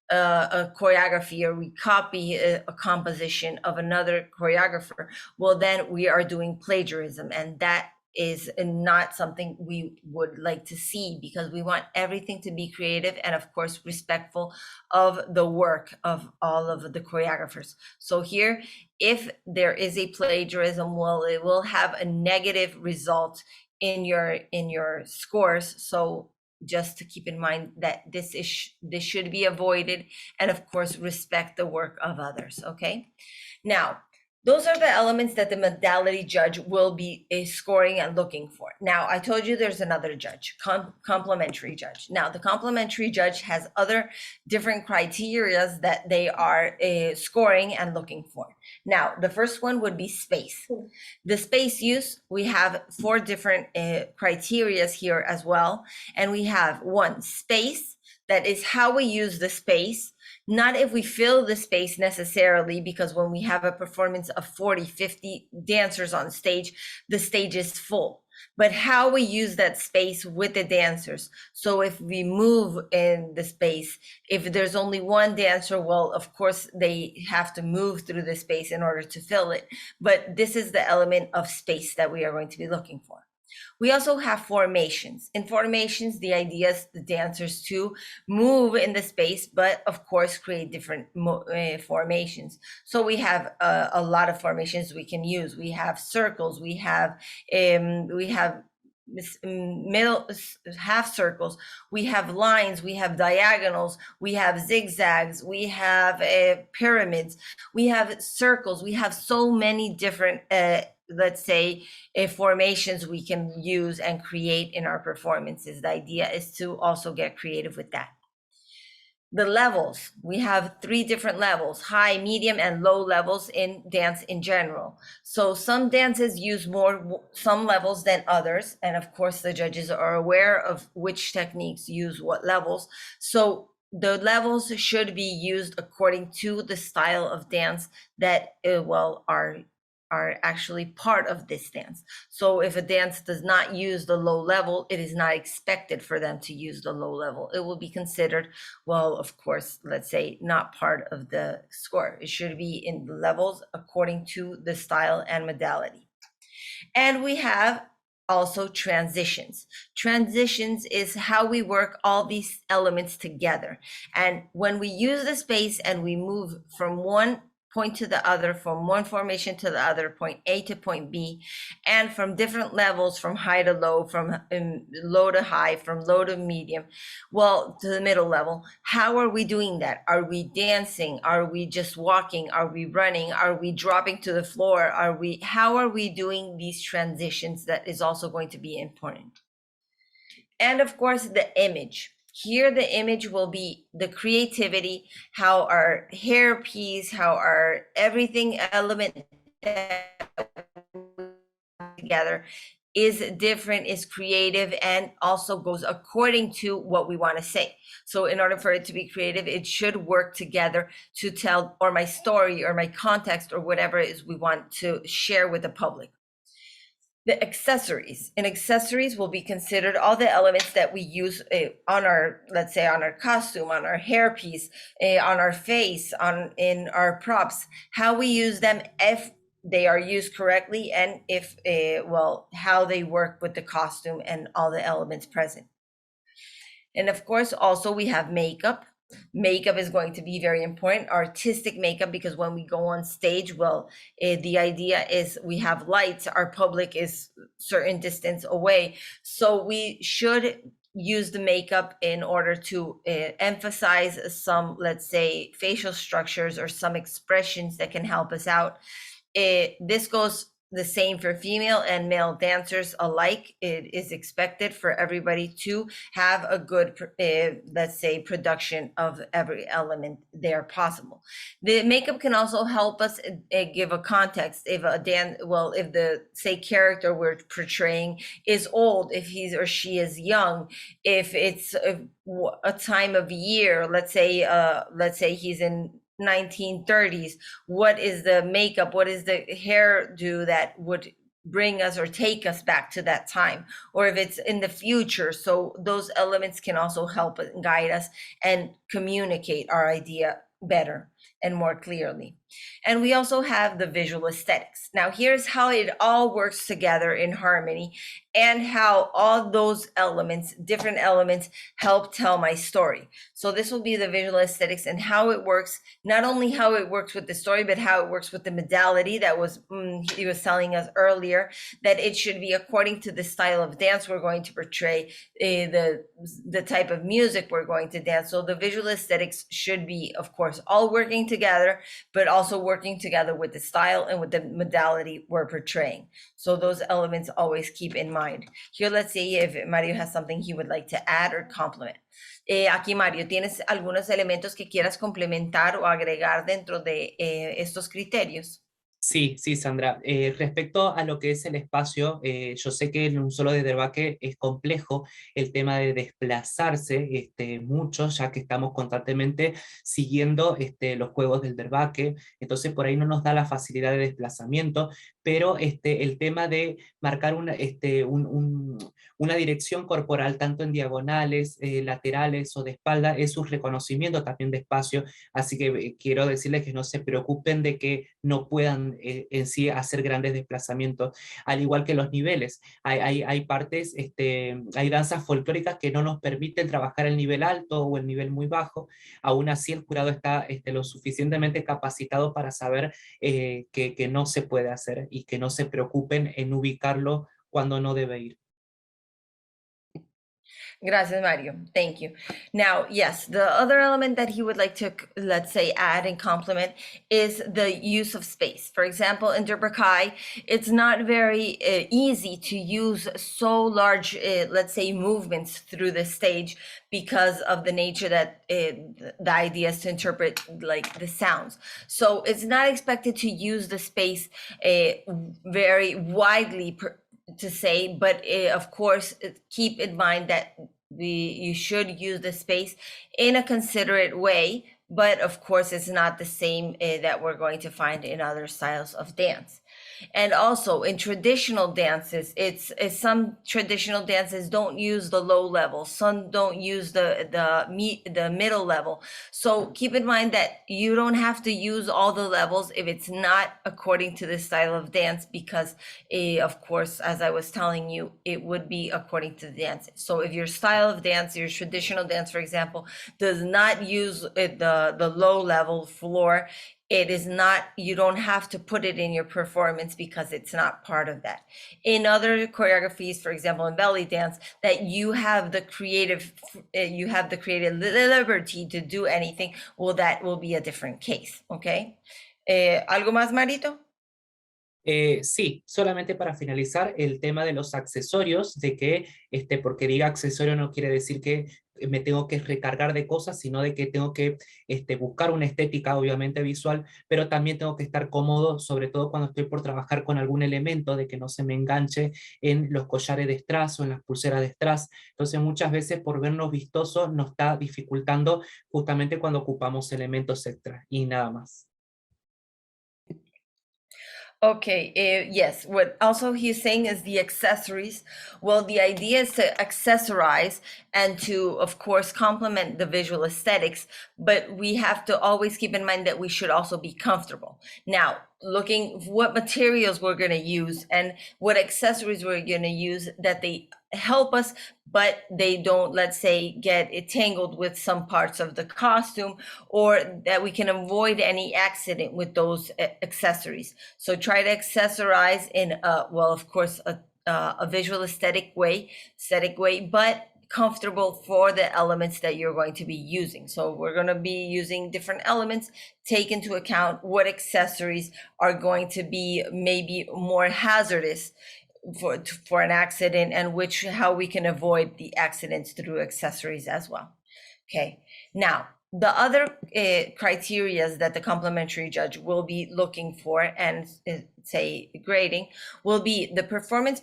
a choreography or we copy a composition of another choreographer, well, then we are doing plagiarism, and that is not something we would like to see, because we want everything to be creative and of course respectful of the work of all of the choreographers. So here, if there is a plagiarism, well, it will have a negative result in your scores. So just to keep in mind that this should be avoided, and of course respect the work of others. Okay, now those are the elements that the modality judge will be scoring and looking for. Now, I told you there's another judge, complementary judge. Now, the complementary judge has other different criterias that they are scoring and looking for. Now, the first one would be space. The space use, we have 4 different criterias here as well. And we have 1, space, that is how we use the space. Not if we fill the space necessarily, because when we have a performance of 40, 50 dancers on stage, the stage is full. But how we use that space with the dancers. So if we move in the space, if there's only one dancer, well, of course, they have to move through the space in order to fill it. But this is the element of space that we are going to be looking for. We also have formations. In formations, the idea is the dancers to move in the space, but of course create different formations. So we have a lot of formations we can use. We have circles, we have middle half circles, we have lines, we have diagonals, we have zigzags, we have pyramids, we have circles, we have so many different let's say formations we can use and create in our performances. The idea is to also get creative with that. The levels, we have 3 different levels: high, medium, and low levels in dance in general. So some dances use some levels than others, and of course the judges are aware of which techniques use what levels. So the levels should be used according to the style of dance that are actually part of this dance. So if a dance does not use the low level, it is not expected for them to use the low level. It will be considered, well, of course, let's say not part of the score. It should be in the levels according to the style and modality. And we have also transitions. Transitions is how we work all these elements together. And when we use the space and we move from one point to the other, from one formation to the other, point A to point B, and from different levels, from high to low, from low to high, from low to medium, well, to the middle level. How are we doing that? Are we dancing? Are we just walking? Are we running? Are we dropping to the floor? How are we doing these transitions? That is also going to be important. And of course, the image. Here, the image will be the creativity, how our hairpiece, how our everything element together is different, is creative, and also goes according to what we want to say. So in order for it to be creative, it should work together to tell or my story or my context or whatever it is we want to share with the public. The accessories. In accessories will be considered all the elements that we use on our, let's say, on our costume, on our hairpiece, on our face, in our props, how we use them, if they are used correctly, and if, how they work with the costume and all the elements present. And of course, also we have makeup. Makeup is going to be very important, artistic makeup, because when we go on stage, the idea is we have lights, our public is certain distance away. So we should use the makeup in order to emphasize some, let's say, facial structures or some expressions that can help us out. This goes the same for female and male dancers alike. It is expected for everybody to have a good, let's say, production of every element there possible. The makeup can also help us give a context. If if the, say, character we're portraying is old, if he or she is young, if it's a time of year, let's say he's in 1930s, what is the makeup, what is the hairdo that would bring us or take us back to that time, or if it's in the future. So those elements can also help guide us and communicate our idea better and more clearly. And we also have the visual aesthetics. Now here's how it all works together in harmony and how all those elements, different elements, help tell my story. So this will be the visual aesthetics and how it works, not only how it works with the story, but how it works with the modality that was he was telling us earlier, that it should be according to the style of dance we're going to portray, the type of music we're going to dance. So the visual aesthetics should be, of course, all working together, but also working together with the style and with the modality we're portraying. So those elements always keep in mind. Here, let's see if Mario has something he would like to add or complement. Aquí, Mario, ¿tienes algunos elementos que quieras complementar o agregar dentro de estos criterios? Sí, sí, Sandra. Respecto a lo que es el espacio, yo sé que en un solo de derbaque es complejo el tema de desplazarse mucho, ya que estamos constantemente siguiendo los juegos del derbaque, entonces por ahí no nos da la facilidad de desplazamiento, pero el tema de marcar una dirección corporal, tanto en diagonales, laterales o de espalda, es un reconocimiento también de espacio, así que quiero decirles que no se preocupen de que no puedan en sí hacer grandes desplazamientos, al igual que los niveles. Hay partes, hay danzas folclóricas que no nos permiten trabajar el nivel alto o el nivel muy bajo, aún así el jurado está lo suficientemente capacitado para saber que no se puede hacer y que no se preocupen en ubicarlo cuando no debe ir. Gracias, Mario. Thank you. Now, yes, the other element that he would like to, let's say, add and complement is the use of space. For example, in Derbakai, it's not very easy to use so large, let's say, movements through the stage because of the nature that the idea is to interpret like the sounds. So it's not expected to use the space very widely to say, but of course, keep in mind that you should use the space in a considerate way, but of course, it's not the same that we're going to find in other styles of dance. And also in traditional dances, it's some traditional dances don't use the low level, some don't use the middle level. So keep in mind that you don't have to use all the levels if it's not according to the style of dance, because of course, as I was telling you, it would be according to the dance. So if your style of dance, your traditional dance, for example, does not use the low level floor, it is not, you don't have to put it in your performance because it's not part of that. In other choreographies, for example, in belly dance, that you have the creative liberty to do anything, well, that will be a different case, okay? ¿Algo más, Marito? Sí, solamente para finalizar el tema de los accesorios, de que porque diga accesorio no quiere decir que me tengo que recargar de cosas, sino de que tengo que buscar una estética obviamente visual, pero también tengo que estar cómodo, sobre todo cuando estoy por trabajar con algún elemento, de que no se me enganche en los collares de strass o en las pulseras de strass. Entonces muchas veces por vernos vistosos nos está dificultando justamente cuando ocupamos elementos extra y nada más. Okay, yes, what also he's saying is the accessories. Well, the idea is to accessorize and to, of course, complement the visual aesthetics, but we have to always keep in mind that we should also be comfortable. Now, looking what materials we're going to use and what accessories we're going to use, that they help us, but they don't, let's say, get tangled with some parts of the costume, or that we can avoid any accident with those accessories. So try to accessorize in well, of course, a visual aesthetic way, but comfortable for the elements that you're going to be using. So we're going to be using different elements. Take into account what accessories are going to be maybe more hazardous for an accident, and how we can avoid the accidents through accessories as well. Okay, now the other criteria that the complementary judge will be looking for and say grading will be the performance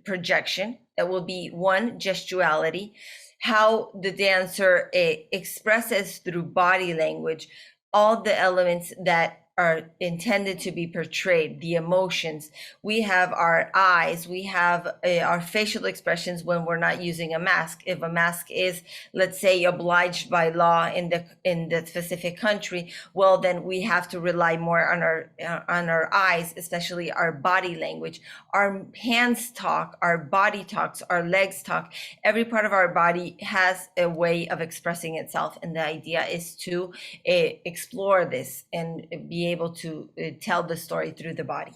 projection. That will be one, gestuality, how the dancer expresses through body language all the elements that are intended to be portrayed, the emotions. We have our eyes, we have our facial expressions when we're not using a mask. If a mask is, let's say, obliged by law in the specific country, well, then we have to rely more on our eyes, especially our body language. Our hands talk, our body talks, our legs talk. Every part of our body has a way of expressing itself, and the idea is to explore this and be able to tell the story through the body.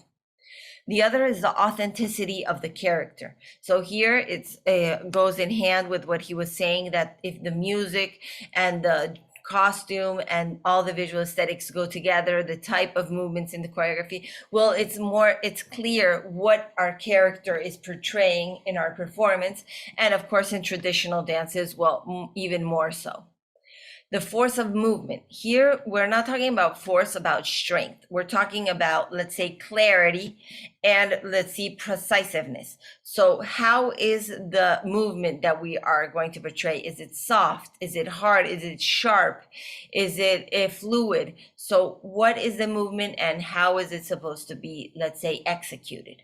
The other is the authenticity of the character. So here it's goes in hand with what he was saying, that if the music and the costume and all the visual aesthetics go together, the type of movements in the choreography, well, it's clear what our character is portraying in our performance. And of course, in traditional dances, well, even more so. The force of movement. Here, we're not talking about force, about strength. We're talking about, let's say, clarity and, let's see, precisiveness. So how is the movement that we are going to portray? Is it soft? Is it hard? Is it sharp? Is it fluid? So what is the movement and how is it supposed to be, let's say, executed?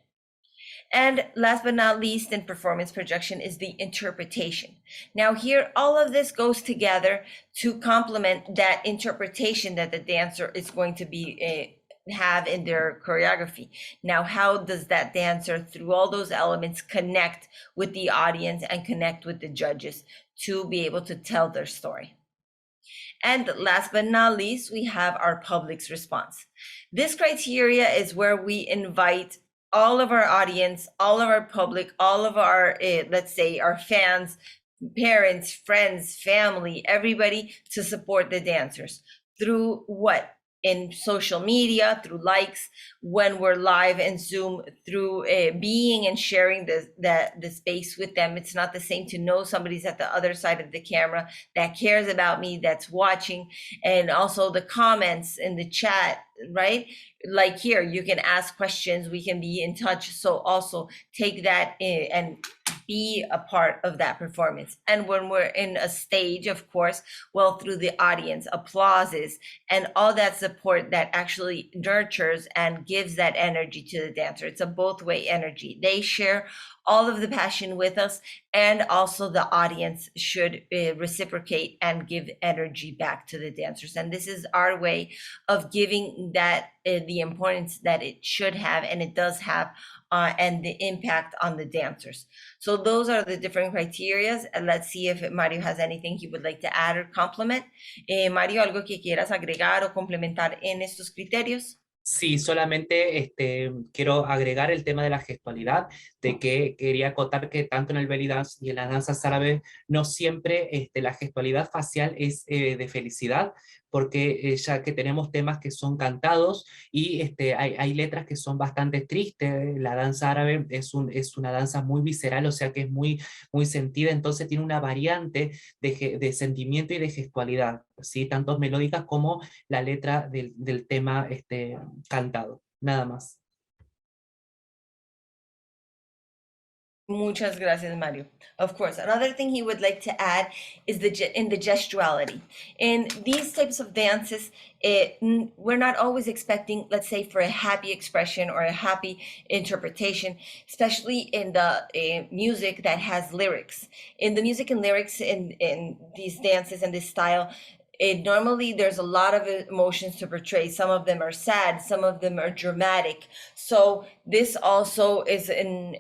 And last but not least, in performance projection, is the interpretation. Now here, all of this goes together to complement that interpretation that the dancer is going to be have in their choreography. Now, how does that dancer, through all those elements, connect with the audience and connect with the judges to be able to tell their story? And last but not least, we have our public's response. This criteria is where we invite all of our audience, all of our public, all of our, let's say, our fans, parents, friends, family, everybody to support the dancers. Through what? In social media, through likes, when we're live in Zoom, through being and sharing the space with them. It's not the same to know somebody's at the other side of the camera that cares about me, that's watching, and also the comments in the chat, right? Like here, you can ask questions, we can be in touch. So also take that in and be a part of that performance. And when we're in a stage, of course, well, through the audience, applauses, and all that support that actually nurtures and gives that energy to the dancer. It's a both way energy. They share all of the passion with us, and also the audience should reciprocate and give energy back to the dancers. And this is our way of giving that the importance that it should have, and it does have, and the impact on the dancers. So those are the different criteria. And let's see if Mario has anything he would like to add or complement. Mario, ¿algo que quieras agregar o complementar en estos criterios? Sí, solamente quiero agregar el tema de la gestualidad, de que quería acotar que tanto en el belly dance y en las danzas árabes no siempre la gestualidad facial es de felicidad, porque ya que tenemos temas que son cantados y hay letras que son bastante tristes. La danza árabe es una danza muy visceral, o sea que es muy, muy sentida, entonces tiene una variante de sentimiento y de gestualidad, ¿sí? Tanto melódicas como la letra del tema cantado, nada más. Muchas gracias, Mario. Of course, another thing he would like to add is in the gestuality. In these types of dances, we're not always expecting, let's say, for a happy expression or a happy interpretation, especially in the music that has lyrics. In the music and lyrics in these dances and this style, normally there's a lot of emotions to portray. Some of them are sad, some of them are dramatic. So this also is in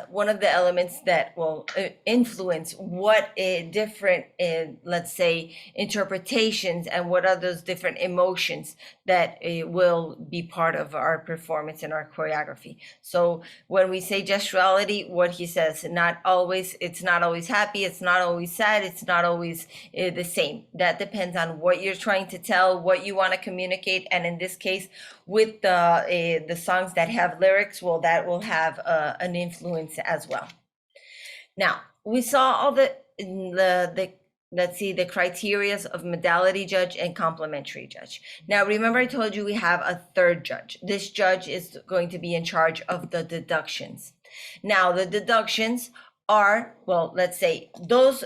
one of the elements that will influence what different, let's say, interpretations and what are those different emotions that will be part of our performance and our choreography. So when we say gestuality, what he says, it's not always happy, it's not always sad, it's not always the same. That depends on what you're trying to tell, what you want to communicate. And in this case, with the songs that have lyrics, well, that will have an influence as well. Now, we saw all the let's see, the criterias of modality judge and complementary judge. Now, remember I told you we have a third judge. This judge is going to be in charge of the deductions. Now, the deductions are, well, let's say those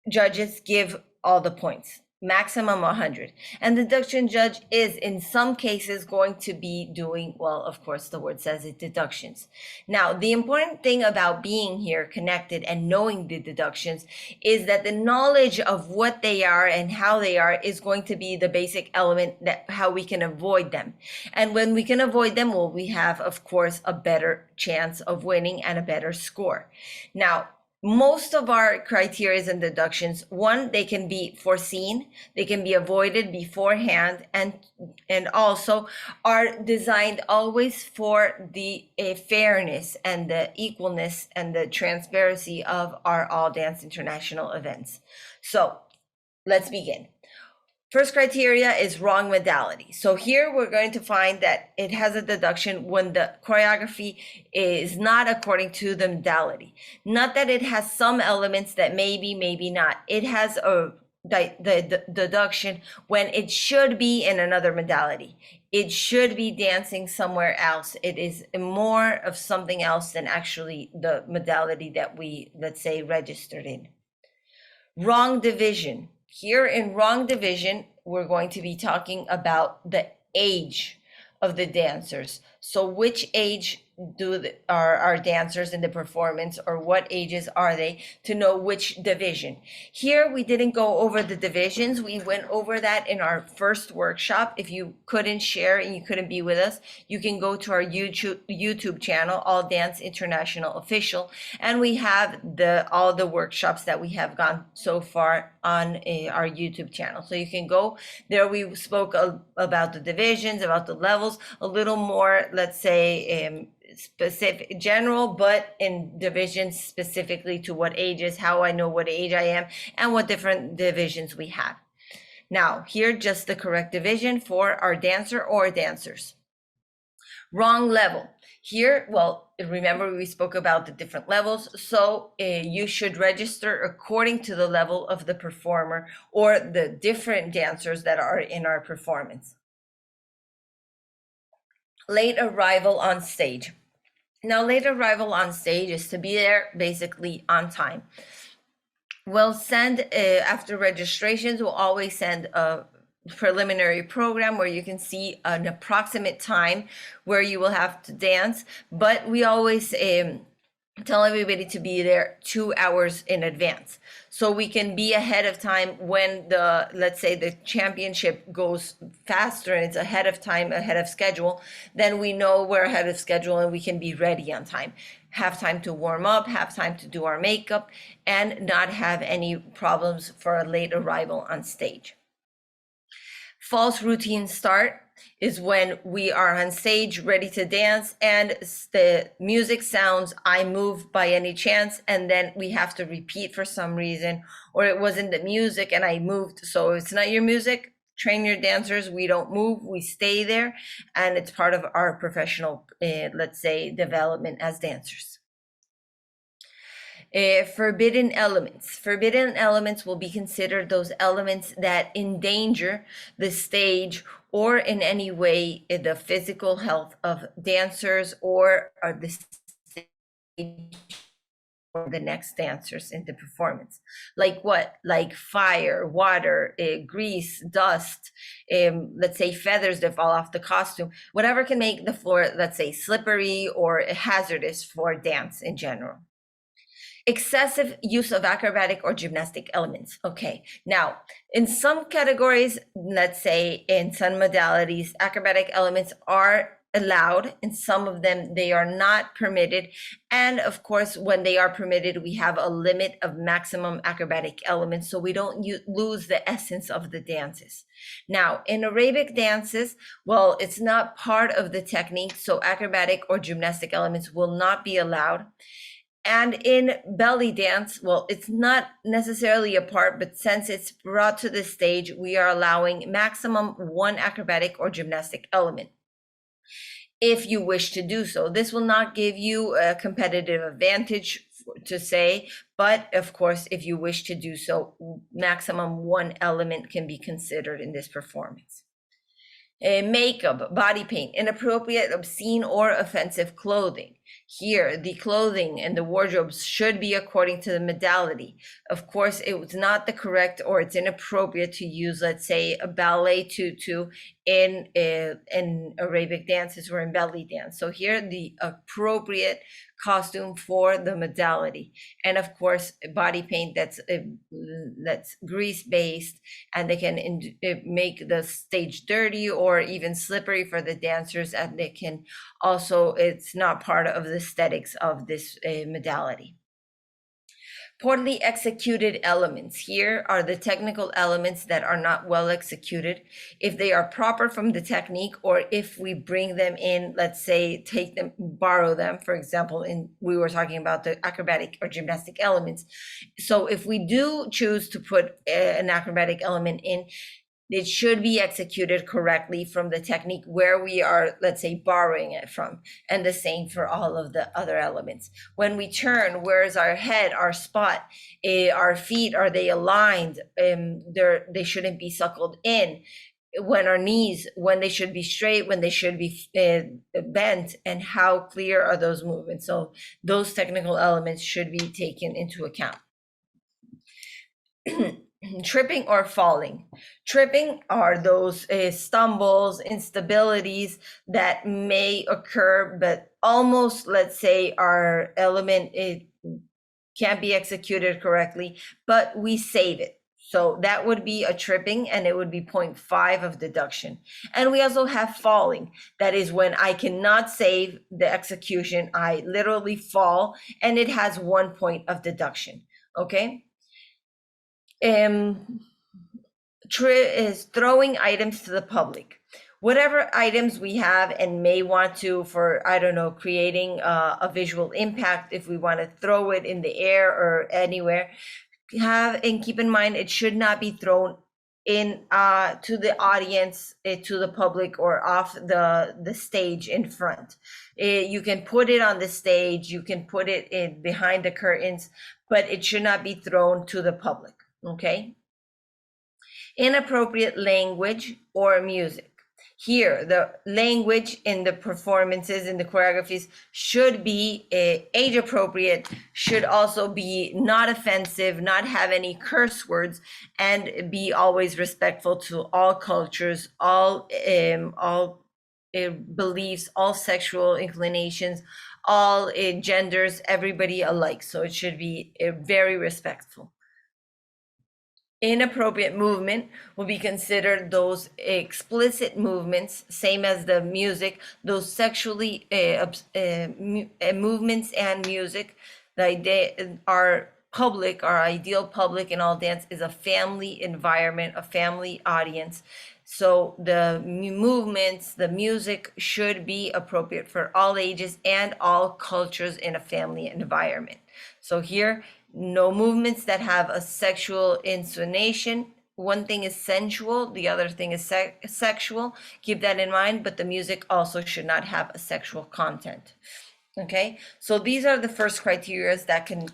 judges give all the points. maximum 100. And the deduction judge is in some cases going to be doing, well, of course, the word says it, deductions. Now, the important thing about being here connected and knowing the deductions is that the knowledge of what they are and how they are is going to be the basic element that how we can avoid them. And when we can avoid them, well, we have, of course, a better chance of winning and a better score. Now, most of our criteria and deductions, one, they can be foreseen, they can be avoided beforehand, and also are designed always for the fairness and the equalness and the transparency of our All Dance International events. So let's begin. First criteria is wrong modality. So here we're going to find that it has a deduction when the choreography is not according to the modality. Not that it has some elements that maybe not. It has a the deduction when it should be in another modality. It should be dancing somewhere else. It is more of something else than actually the modality that we, let's say, registered in. Wrong division. Here in wrong division, we're going to be talking about the age of the dancers. So which age are our dancers in the performance, or what ages are they, to know which division. Here we didn't go over the divisions. We went over that in our first workshop. If you couldn't share and you couldn't be with us, you can go to our YouTube channel, All Dance International Official, and we have all the workshops that we have gone so far on our YouTube channel. So you can go there. We spoke about the divisions, about the levels, a little more, let's say, specific, general, but in divisions specifically to what ages, how I know what age I am, and what different divisions we have. Now, here, just the correct division for our dancer or dancers. Wrong level. Here, well, remember we spoke about the different levels, so you should register according to the level of the performer or the different dancers that are in our performance. Late arrival on stage. Now, late arrival on stage is to be there basically on time. We'll send, after registrations, we'll always send a preliminary program where you can see an approximate time where you will have to dance, but we always tell everybody to be there 2 hours in advance, so we can be ahead of time when the, let's say, the championship goes faster and it's ahead of time, ahead of schedule, then we know we're ahead of schedule and we can be ready on time, have time to warm up, have time to do our makeup, and not have any problems for a late arrival on stage. False routine start is when we are on stage ready to dance and the music sounds, I move by any chance, and then we have to repeat for some reason, or it wasn't the music and I moved. So it's not your music, train your dancers. We don't move, we stay there, and it's part of our professional, let's say, development as dancers. Forbidden elements. Forbidden elements will be considered those elements that endanger the stage or in any way the physical health of dancers or the stage or the next dancers in the performance. Like what? Like fire, water, grease, dust, let's say feathers that fall off the costume, whatever can make the floor, let's say, slippery or hazardous for dance in general. Excessive use of acrobatic or gymnastic elements. Okay, now in some categories, let's say in some modalities, acrobatic elements are allowed. In some of them, they are not permitted. And of course, when they are permitted, we have a limit of maximum acrobatic elements, so we don't lose the essence of the dances. Now, in aerobic dances, well, it's not part of the technique, so acrobatic or gymnastic elements will not be allowed. And in belly dance, well, it's not necessarily a part, but since it's brought to the stage, we are allowing maximum 1 acrobatic or gymnastic element, if you wish to do so. This will not give you a competitive advantage to say, but of course, if you wish to do so, maximum 1 element can be considered in this performance. Makeup, body paint, inappropriate, obscene, or offensive clothing. Here, the clothing and the wardrobes should be according to the modality. Of course, it's not the correct, or it's inappropriate to use, let's say, a ballet tutu in Arabic dances or in belly dance. So here, the appropriate costume for the modality, and of course, body paint that's grease based, and they can make the stage dirty or even slippery for the dancers, and they can also, it's not part of the aesthetics of this modality. Poorly executed elements. Here are the technical elements that are not well executed. If they are proper from the technique, or if we bring them in, let's say, take them, borrow them, for example, we were talking about the acrobatic or gymnastic elements. So if we do choose to put an acrobatic element in, it should be executed correctly from the technique where we are, let's say, borrowing it from, and the same for all of the other elements. When we turn, where's our head, our spot, our feet, are they aligned? They shouldn't be suckled in. When our knees, when they should be straight, when they should be bent, and how clear are those movements? So those technical elements should be taken into account. Tripping or falling. Tripping are those stumbles, instabilities that may occur, but almost, let's say, our element, it can't be executed correctly, but we save it. So that would be a tripping, and it would be 0.5 of deduction. And we also have falling. That is when I cannot save the execution. I literally fall, and it has 1 point of deduction. Okay. Is throwing items to the public. Whatever items we have and may want to, for, I don't know, creating a visual impact, if we want to throw it in the air or anywhere, have and keep in mind it should not be thrown in to the audience, to the public, or off the stage in front. You can put it on the stage, you can put it in behind the curtains, but it should not be thrown to the public. Okay. Inappropriate language or music. Here, the language in the performances, in the choreographies, should be age appropriate, should also be not offensive, not have any curse words, and be always respectful to all cultures, all beliefs, all sexual inclinations, all genders, everybody alike. So it should be very respectful. Inappropriate movement will be considered those explicit movements, same as the music, those sexually movements and music. The idea, our public, our ideal public in all dance is a family environment, a family audience. So the movements, the music should be appropriate for all ages and all cultures in a family environment. So here, no movements that have a sexual intonation. One thing is sensual, the other thing is sexual. Keep that in mind, but the music also should not have a sexual content. Okay, so these are the first criteria that can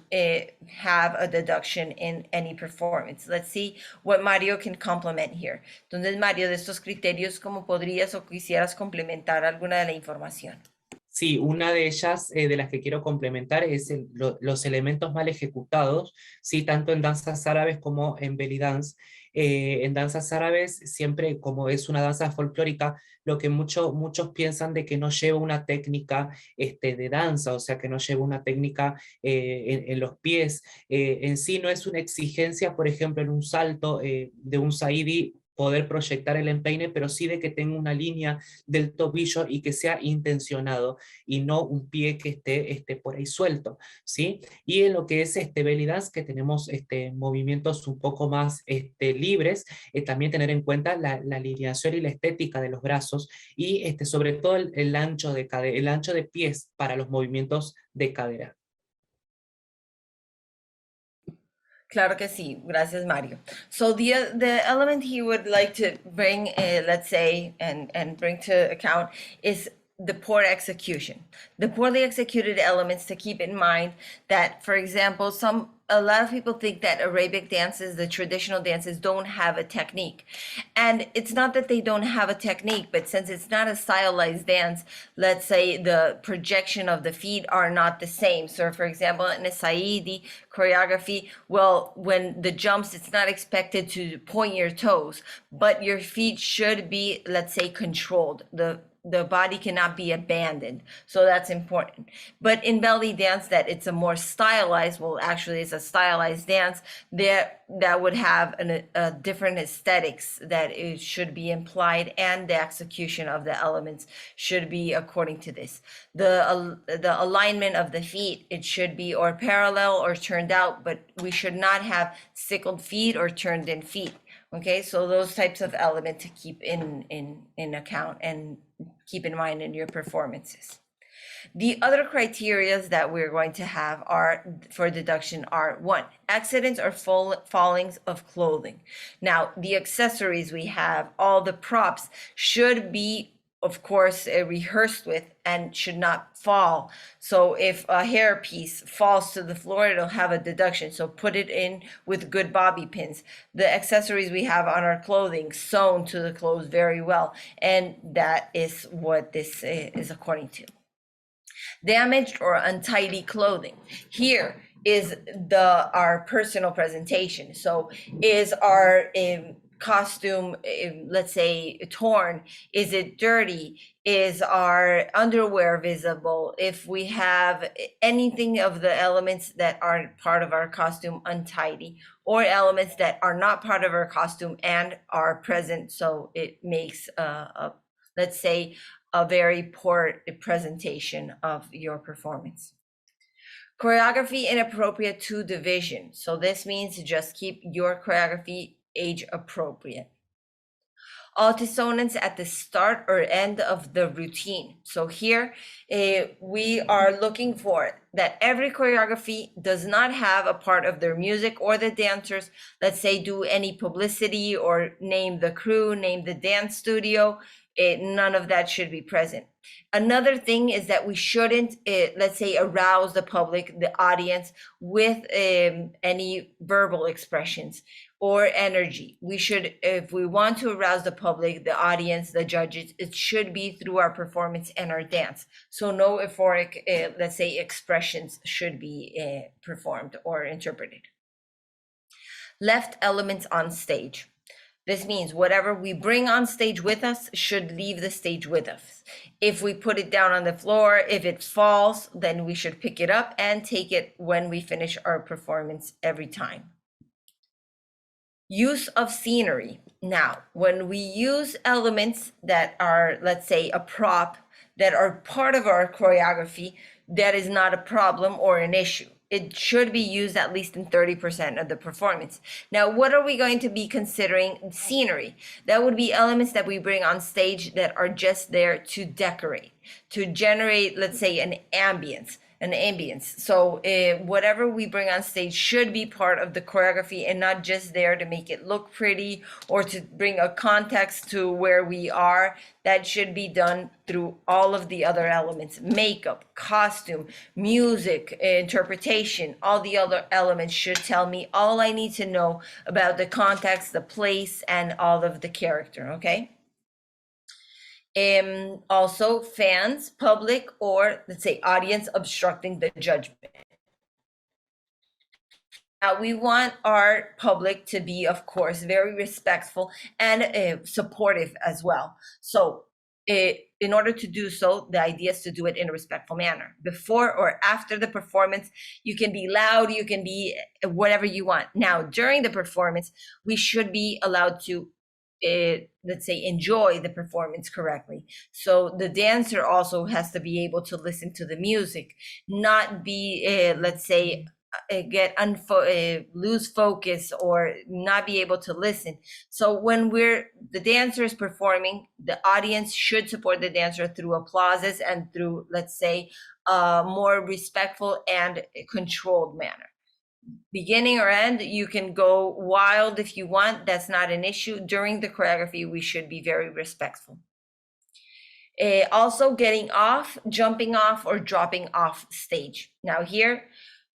have a deduction in any performance. Let's see what Mario can complement here. Entonces, Mario, de estos criterios, ¿cómo podrías o quisieras complementar alguna de la información? Sí, una de ellas, de las que quiero complementar, es los elementos mal ejecutados, ¿sí? Tanto en danzas árabes como en belly dance. En danzas árabes, siempre como es una danza folclórica, lo que muchos piensan de que no lleva una técnica de danza, o sea, que no lleva una técnica en los pies. En sí no es una exigencia, por ejemplo, en un salto de un saidi, poder proyectar el empeine, pero sí de que tenga una línea del tobillo y que sea intencionado y no un pie que esté por ahí suelto, ¿sí? Y en lo que es belly dance, que tenemos movimientos un poco más libres, también tener en cuenta la alineación y la estética de los brazos y sobre todo el ancho de pies para los movimientos de cadera. Claro que sí. Gracias, Mario. So the element he would like to bring, let's say, and bring to account is the poor execution, the poorly executed elements. To keep in mind that, for example, a lot of people think that Arabic dances, the traditional dances, don't have a technique. And it's not that they don't have a technique, but since it's not a stylized dance, let's say the projection of the feet are not the same. So for example, in a Saidi choreography, well, when the jumps, it's not expected to point your toes, but your feet should be, let's say, controlled. The body cannot be abandoned. So that's important. But in belly dance, that it's a more stylized, well, actually it's a stylized dance, that would have a different aesthetics that it should be implied, and the execution of the elements should be according to this. The alignment of the feet, it should be or parallel or turned out, but we should not have sickled feet or turned in feet. Okay, so those types of elements to keep in account and keep in mind in your performances. The other criteria that we're going to have are for deduction are: one, accidents or fallings of clothing. Now, the accessories we have, all the props should be, of course, rehearsed with and should not fall. So if a hairpiece falls to the floor, it'll have a deduction. So put it in with good bobby pins. The accessories we have on our clothing sewn to the clothes very well. And that is what this is according to. Damaged or untidy clothing. Here is our personal presentation. So is our costume, let's say, torn? Is it dirty? Is our underwear visible? If we have anything of the elements that aren't part of our costume untidy, or elements that are not part of our costume and are present, so it makes let's say, a very poor presentation of your performance. Choreography inappropriate to division. So this means just keep your choreography age appropriate. Altisonance at the start or end of the routine. So here we are looking for that every choreography does not have a part of their music or the dancers, let's say, do any publicity or name the crew, name the dance studio. None of that should be present. Another thing is that we shouldn't, let's say, arouse the public, the audience, with any verbal expressions or energy. We should, if we want to arouse the public, the audience, the judges, it should be through our performance and our dance. So no euphoric, let's say, expressions should be performed or interpreted. Left elements on stage. This means whatever we bring on stage with us should leave the stage with us. If we put it down on the floor, if it falls, then we should pick it up and take it when we finish our performance every time. Use of scenery. Now, when we use elements that are, let's say, a prop, that are part of our choreography, that is not a problem or an issue. It should be used at least in 30% of the performance. Now, what are we going to be considering scenery? That would be elements that we bring on stage that are just there to decorate, to generate, let's say, an ambience. So whatever we bring on stage should be part of the choreography and not just there to make it look pretty or to bring a context to where we are. That should be done through all of the other elements: makeup, costume, music, interpretation. All the other elements should tell me all I need to know about the context, the place, and all of the character, okay? Also, fans, public, or let's say audience obstructing the judgment. Now, we want our public to be, of course, very respectful and supportive as well. So in order to do so, the idea is to do it in a respectful manner. Before or after the performance, you can be loud, you can be whatever you want. Now, during the performance, we should be allowed to let's say, enjoy the performance correctly. So the dancer also has to be able to listen to the music, not be, let's say, lose focus or not be able to listen. So when the dancer is performing, the audience should support the dancer through applauses and through, let's say, a more respectful and controlled manner. Beginning or end, you can go wild if you want. That's not an issue. During the choreography, we should be very respectful. Also getting off, jumping off, or dropping off stage. Now here,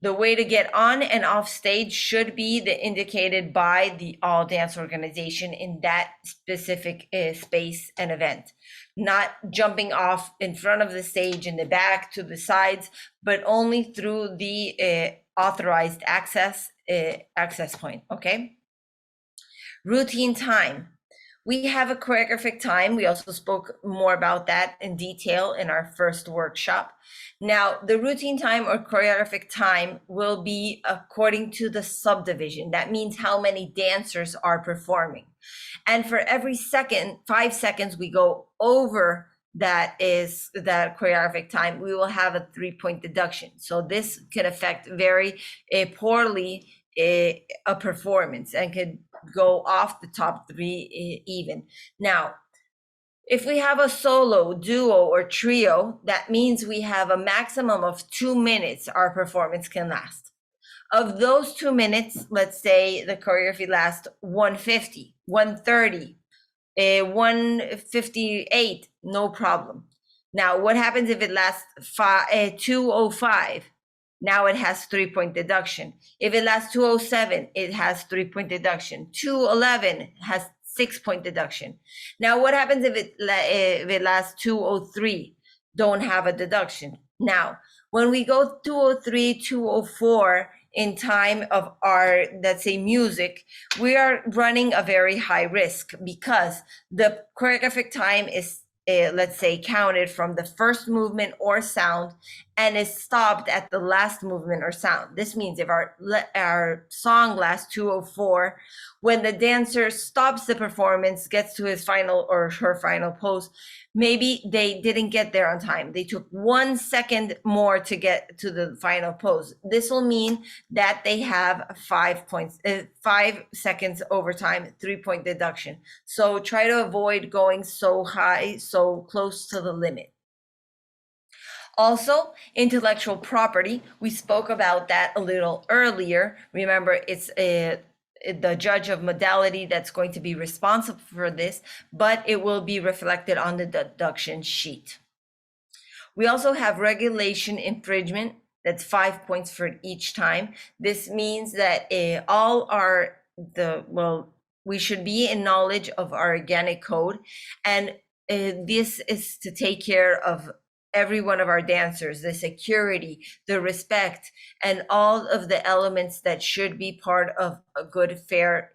the way to get on and off stage should be indicated by the all dance organization in that specific space and event. Not jumping off in front of the stage, in the back, to the sides, but only through the authorized access point, okay? Routine time. We have a choreographic time. We also spoke more about that in detail in our first workshop. Now, the routine time or choreographic time will be according to the subdivision. That means how many dancers are performing. And for every 5 seconds we go over that choreographic time, we will have a 3-point deduction. So this could affect very poorly a performance and could go off the top 3 even. Now, if we have a solo, duo, or trio, that means we have a maximum of 2 minutes our performance can last. Of those 2 minutes, let's say the choreography lasts 150, 130, 158, no problem. Now, what happens if it lasts 205? Now it has 3-point deduction. If it lasts 207, it has 3-point deduction. 211 has 6-point deduction. Now, what happens if it lasts 203? Don't have a deduction. Now, when we go 203, 204 in time of our, let's say, music, we are running a very high risk because the choreographic time is, let's say, counted from the first movement or sound and is stopped at the last movement or sound. This means if our song lasts 204, when the dancer stops the performance, gets to his final or her final pose, maybe they didn't get there on time. They took 1 second more to get to the final pose. This will mean that they have 5 seconds overtime, 3-point deduction. So try to avoid going so high, so close to the limit. Also, intellectual property, we spoke about that a little earlier. Remember, it's the judge of modality that's going to be responsible for this, but it will be reflected on the deduction sheet. We also have regulation infringement. That's 5 points for each time. This means that we should be in knowledge of our organic code, and this is to take care of every one of our dancers, the security, the respect, and all of the elements that should be part of a good, fair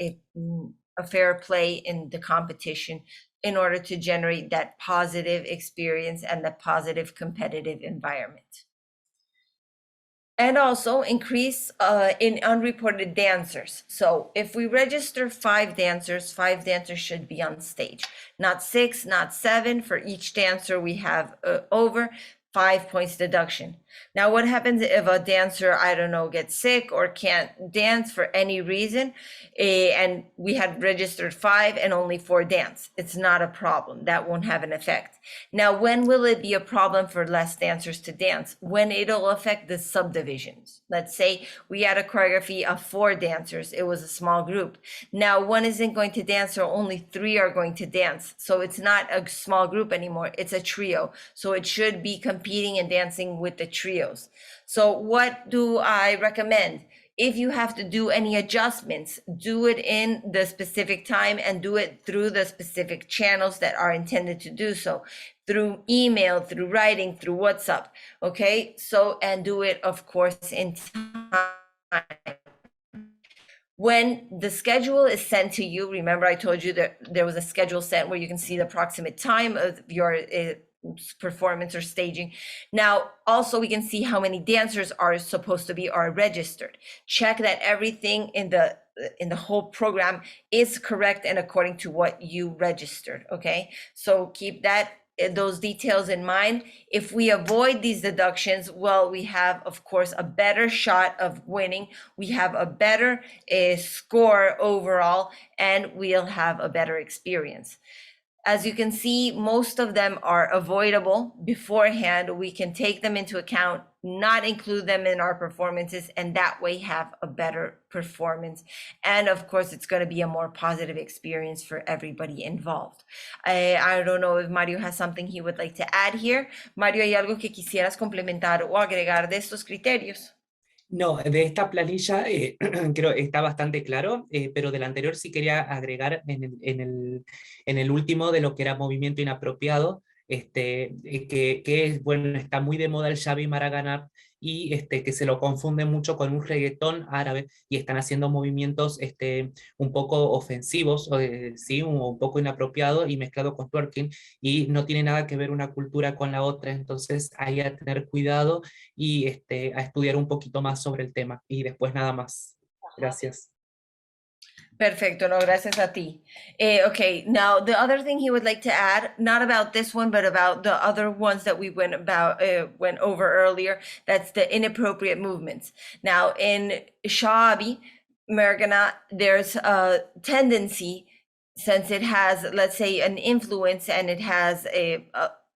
play in the competition in order to generate that positive experience and the positive competitive environment. And also increase in unreported dancers. So if we register 5 dancers should be on stage. Not 6, not 7. For each dancer we have over 5 points deduction. Now, what happens if a dancer, I don't know, gets sick or can't dance for any reason, and we had registered 5 and only 4 dance? It's not a problem. That won't have an effect. Now, when will it be a problem for less dancers to dance? When it'll affect the subdivisions. Let's say we had a choreography of 4 dancers. It was a small group. Now, 1 isn't going to dance, or only 3 are going to dance. So it's not a small group anymore. It's a trio. So it should be competing and dancing with the trios. So what do I recommend? If you have to do any adjustments, do it in the specific time and do it through the specific channels that are intended to do so, through email, through writing, through WhatsApp. Okay, so, and do it, of course, in time. When the schedule is sent to you, remember I told you that there was a schedule sent where you can see the approximate time of your performance or staging. Now, also we can see how many dancers are supposed to be registered. Check that everything in the whole program is correct and according to what you registered. Okay, so keep those details in mind. If we avoid these deductions, well, we have, of course, a better shot of winning. We have a better score overall, and we'll have a better experience. As you can see, most of them are avoidable beforehand. We can take them into account, not include them in our performances, and that way have a better performance. And of course, it's going to be a more positive experience for everybody involved. I don't know if Mario has something he would like to add here. Mario, ¿hay algo que quisieras complementar o agregar de estos criterios? No, de esta planilla creo que está bastante claro, pero del anterior sí quería agregar en el último de lo que era movimiento inapropiado, que es, bueno, está muy de moda el Xavi Maraganat y que se lo confunde mucho con un reggaetón árabe y están haciendo movimientos un poco ofensivos, ¿sí? Un poco inapropiados y mezclado con twerking y no tiene nada que ver una cultura con la otra, entonces hay a tener cuidado y a estudiar un poquito más sobre el tema. Y después nada más. Gracias. Perfecto, no, gracias a ti. Okay, now the other thing he would like to add, not about this one, but about the other ones that we went over earlier, that's the inappropriate movements. Now in Sha'abi, Mergana, there's a tendency, since it has, let's say, an influence and it has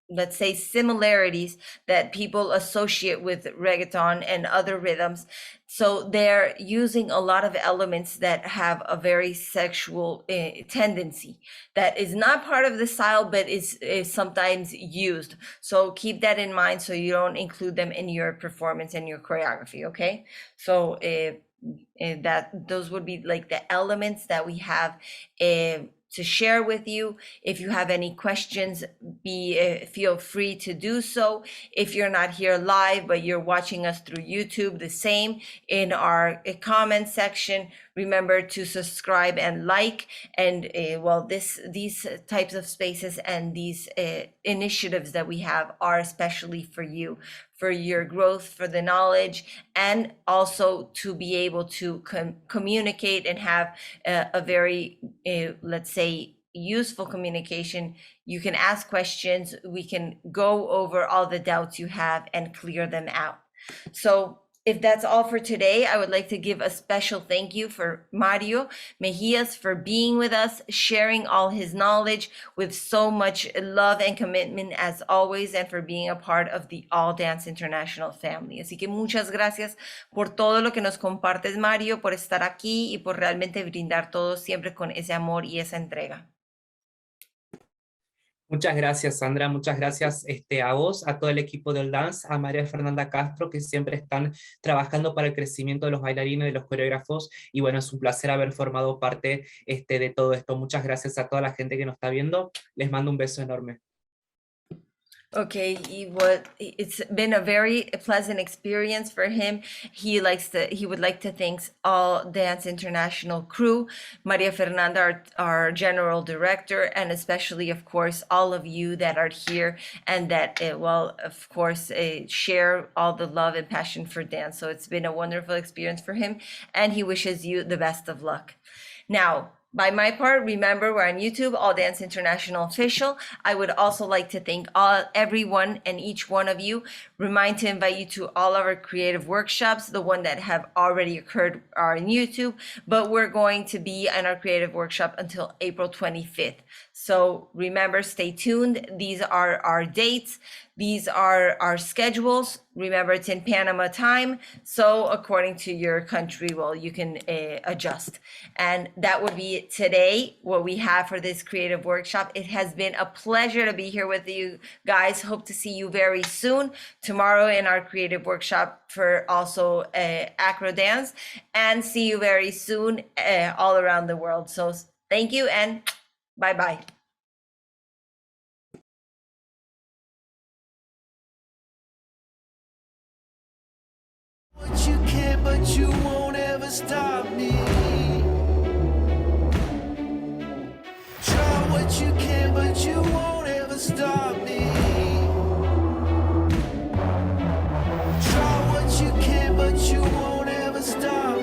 let's say similarities that people associate with reggaeton and other rhythms. So they're using a lot of elements that have a very sexual tendency that is not part of the style, but is sometimes used. So keep that in mind so you don't include them in your performance and your choreography, okay? So that those would be like the elements that we have to share with you. If you have any questions, feel free to do so. If you're not here live, but you're watching us through YouTube, the same in our comment section. Remember to subscribe and like, and these types of spaces and these initiatives that we have are especially for you, for your growth, for the knowledge, and also to be able to communicate and have a very, let's say, useful communication. You can ask questions, we can go over all the doubts you have and clear them out. So if that's all for today, I would like to give a special thank you for Mario Mejías for being with us, sharing all his knowledge with so much love and commitment as always, and for being a part of the All Dance International family. Así que muchas gracias por todo lo que nos compartes, Mario, por estar aquí y por realmente brindar todo siempre con ese amor y esa entrega. Muchas gracias, Sandra. Muchas gracias a vos, a todo el equipo del Dance, a María Fernanda Castro, que siempre están trabajando para el crecimiento de los bailarines, de los coreógrafos. Y bueno, es un placer haber formado parte de todo esto. Muchas gracias a toda la gente que nos está viendo. Les mando un beso enorme. Okay, it's been a very pleasant experience for him. He would like to thank all Dance International crew, Maria Fernanda, our general director, and especially, of course, all of you that are here and that, of course, share all the love and passion for dance. So it's been a wonderful experience for him, and he wishes you the best of luck. Now, by my part, remember we're on YouTube, All Dance International Official. I would also like to thank everyone and each one of you. Remind to invite you to all of our creative workshops. The one that have already occurred are on YouTube, but we're going to be in our creative workshop until April 25th. So remember, stay tuned. These are our dates. These are our schedules. Remember, it's in Panama time. So according to your country, you can adjust. And that would be it today, what we have for this creative workshop. It has been a pleasure to be here with you guys. Hope to see you very soon. Tomorrow in our creative workshop for also acro dance. And see you very soon all around the world. So thank you and bye-bye. What you can, but you won't ever stop me.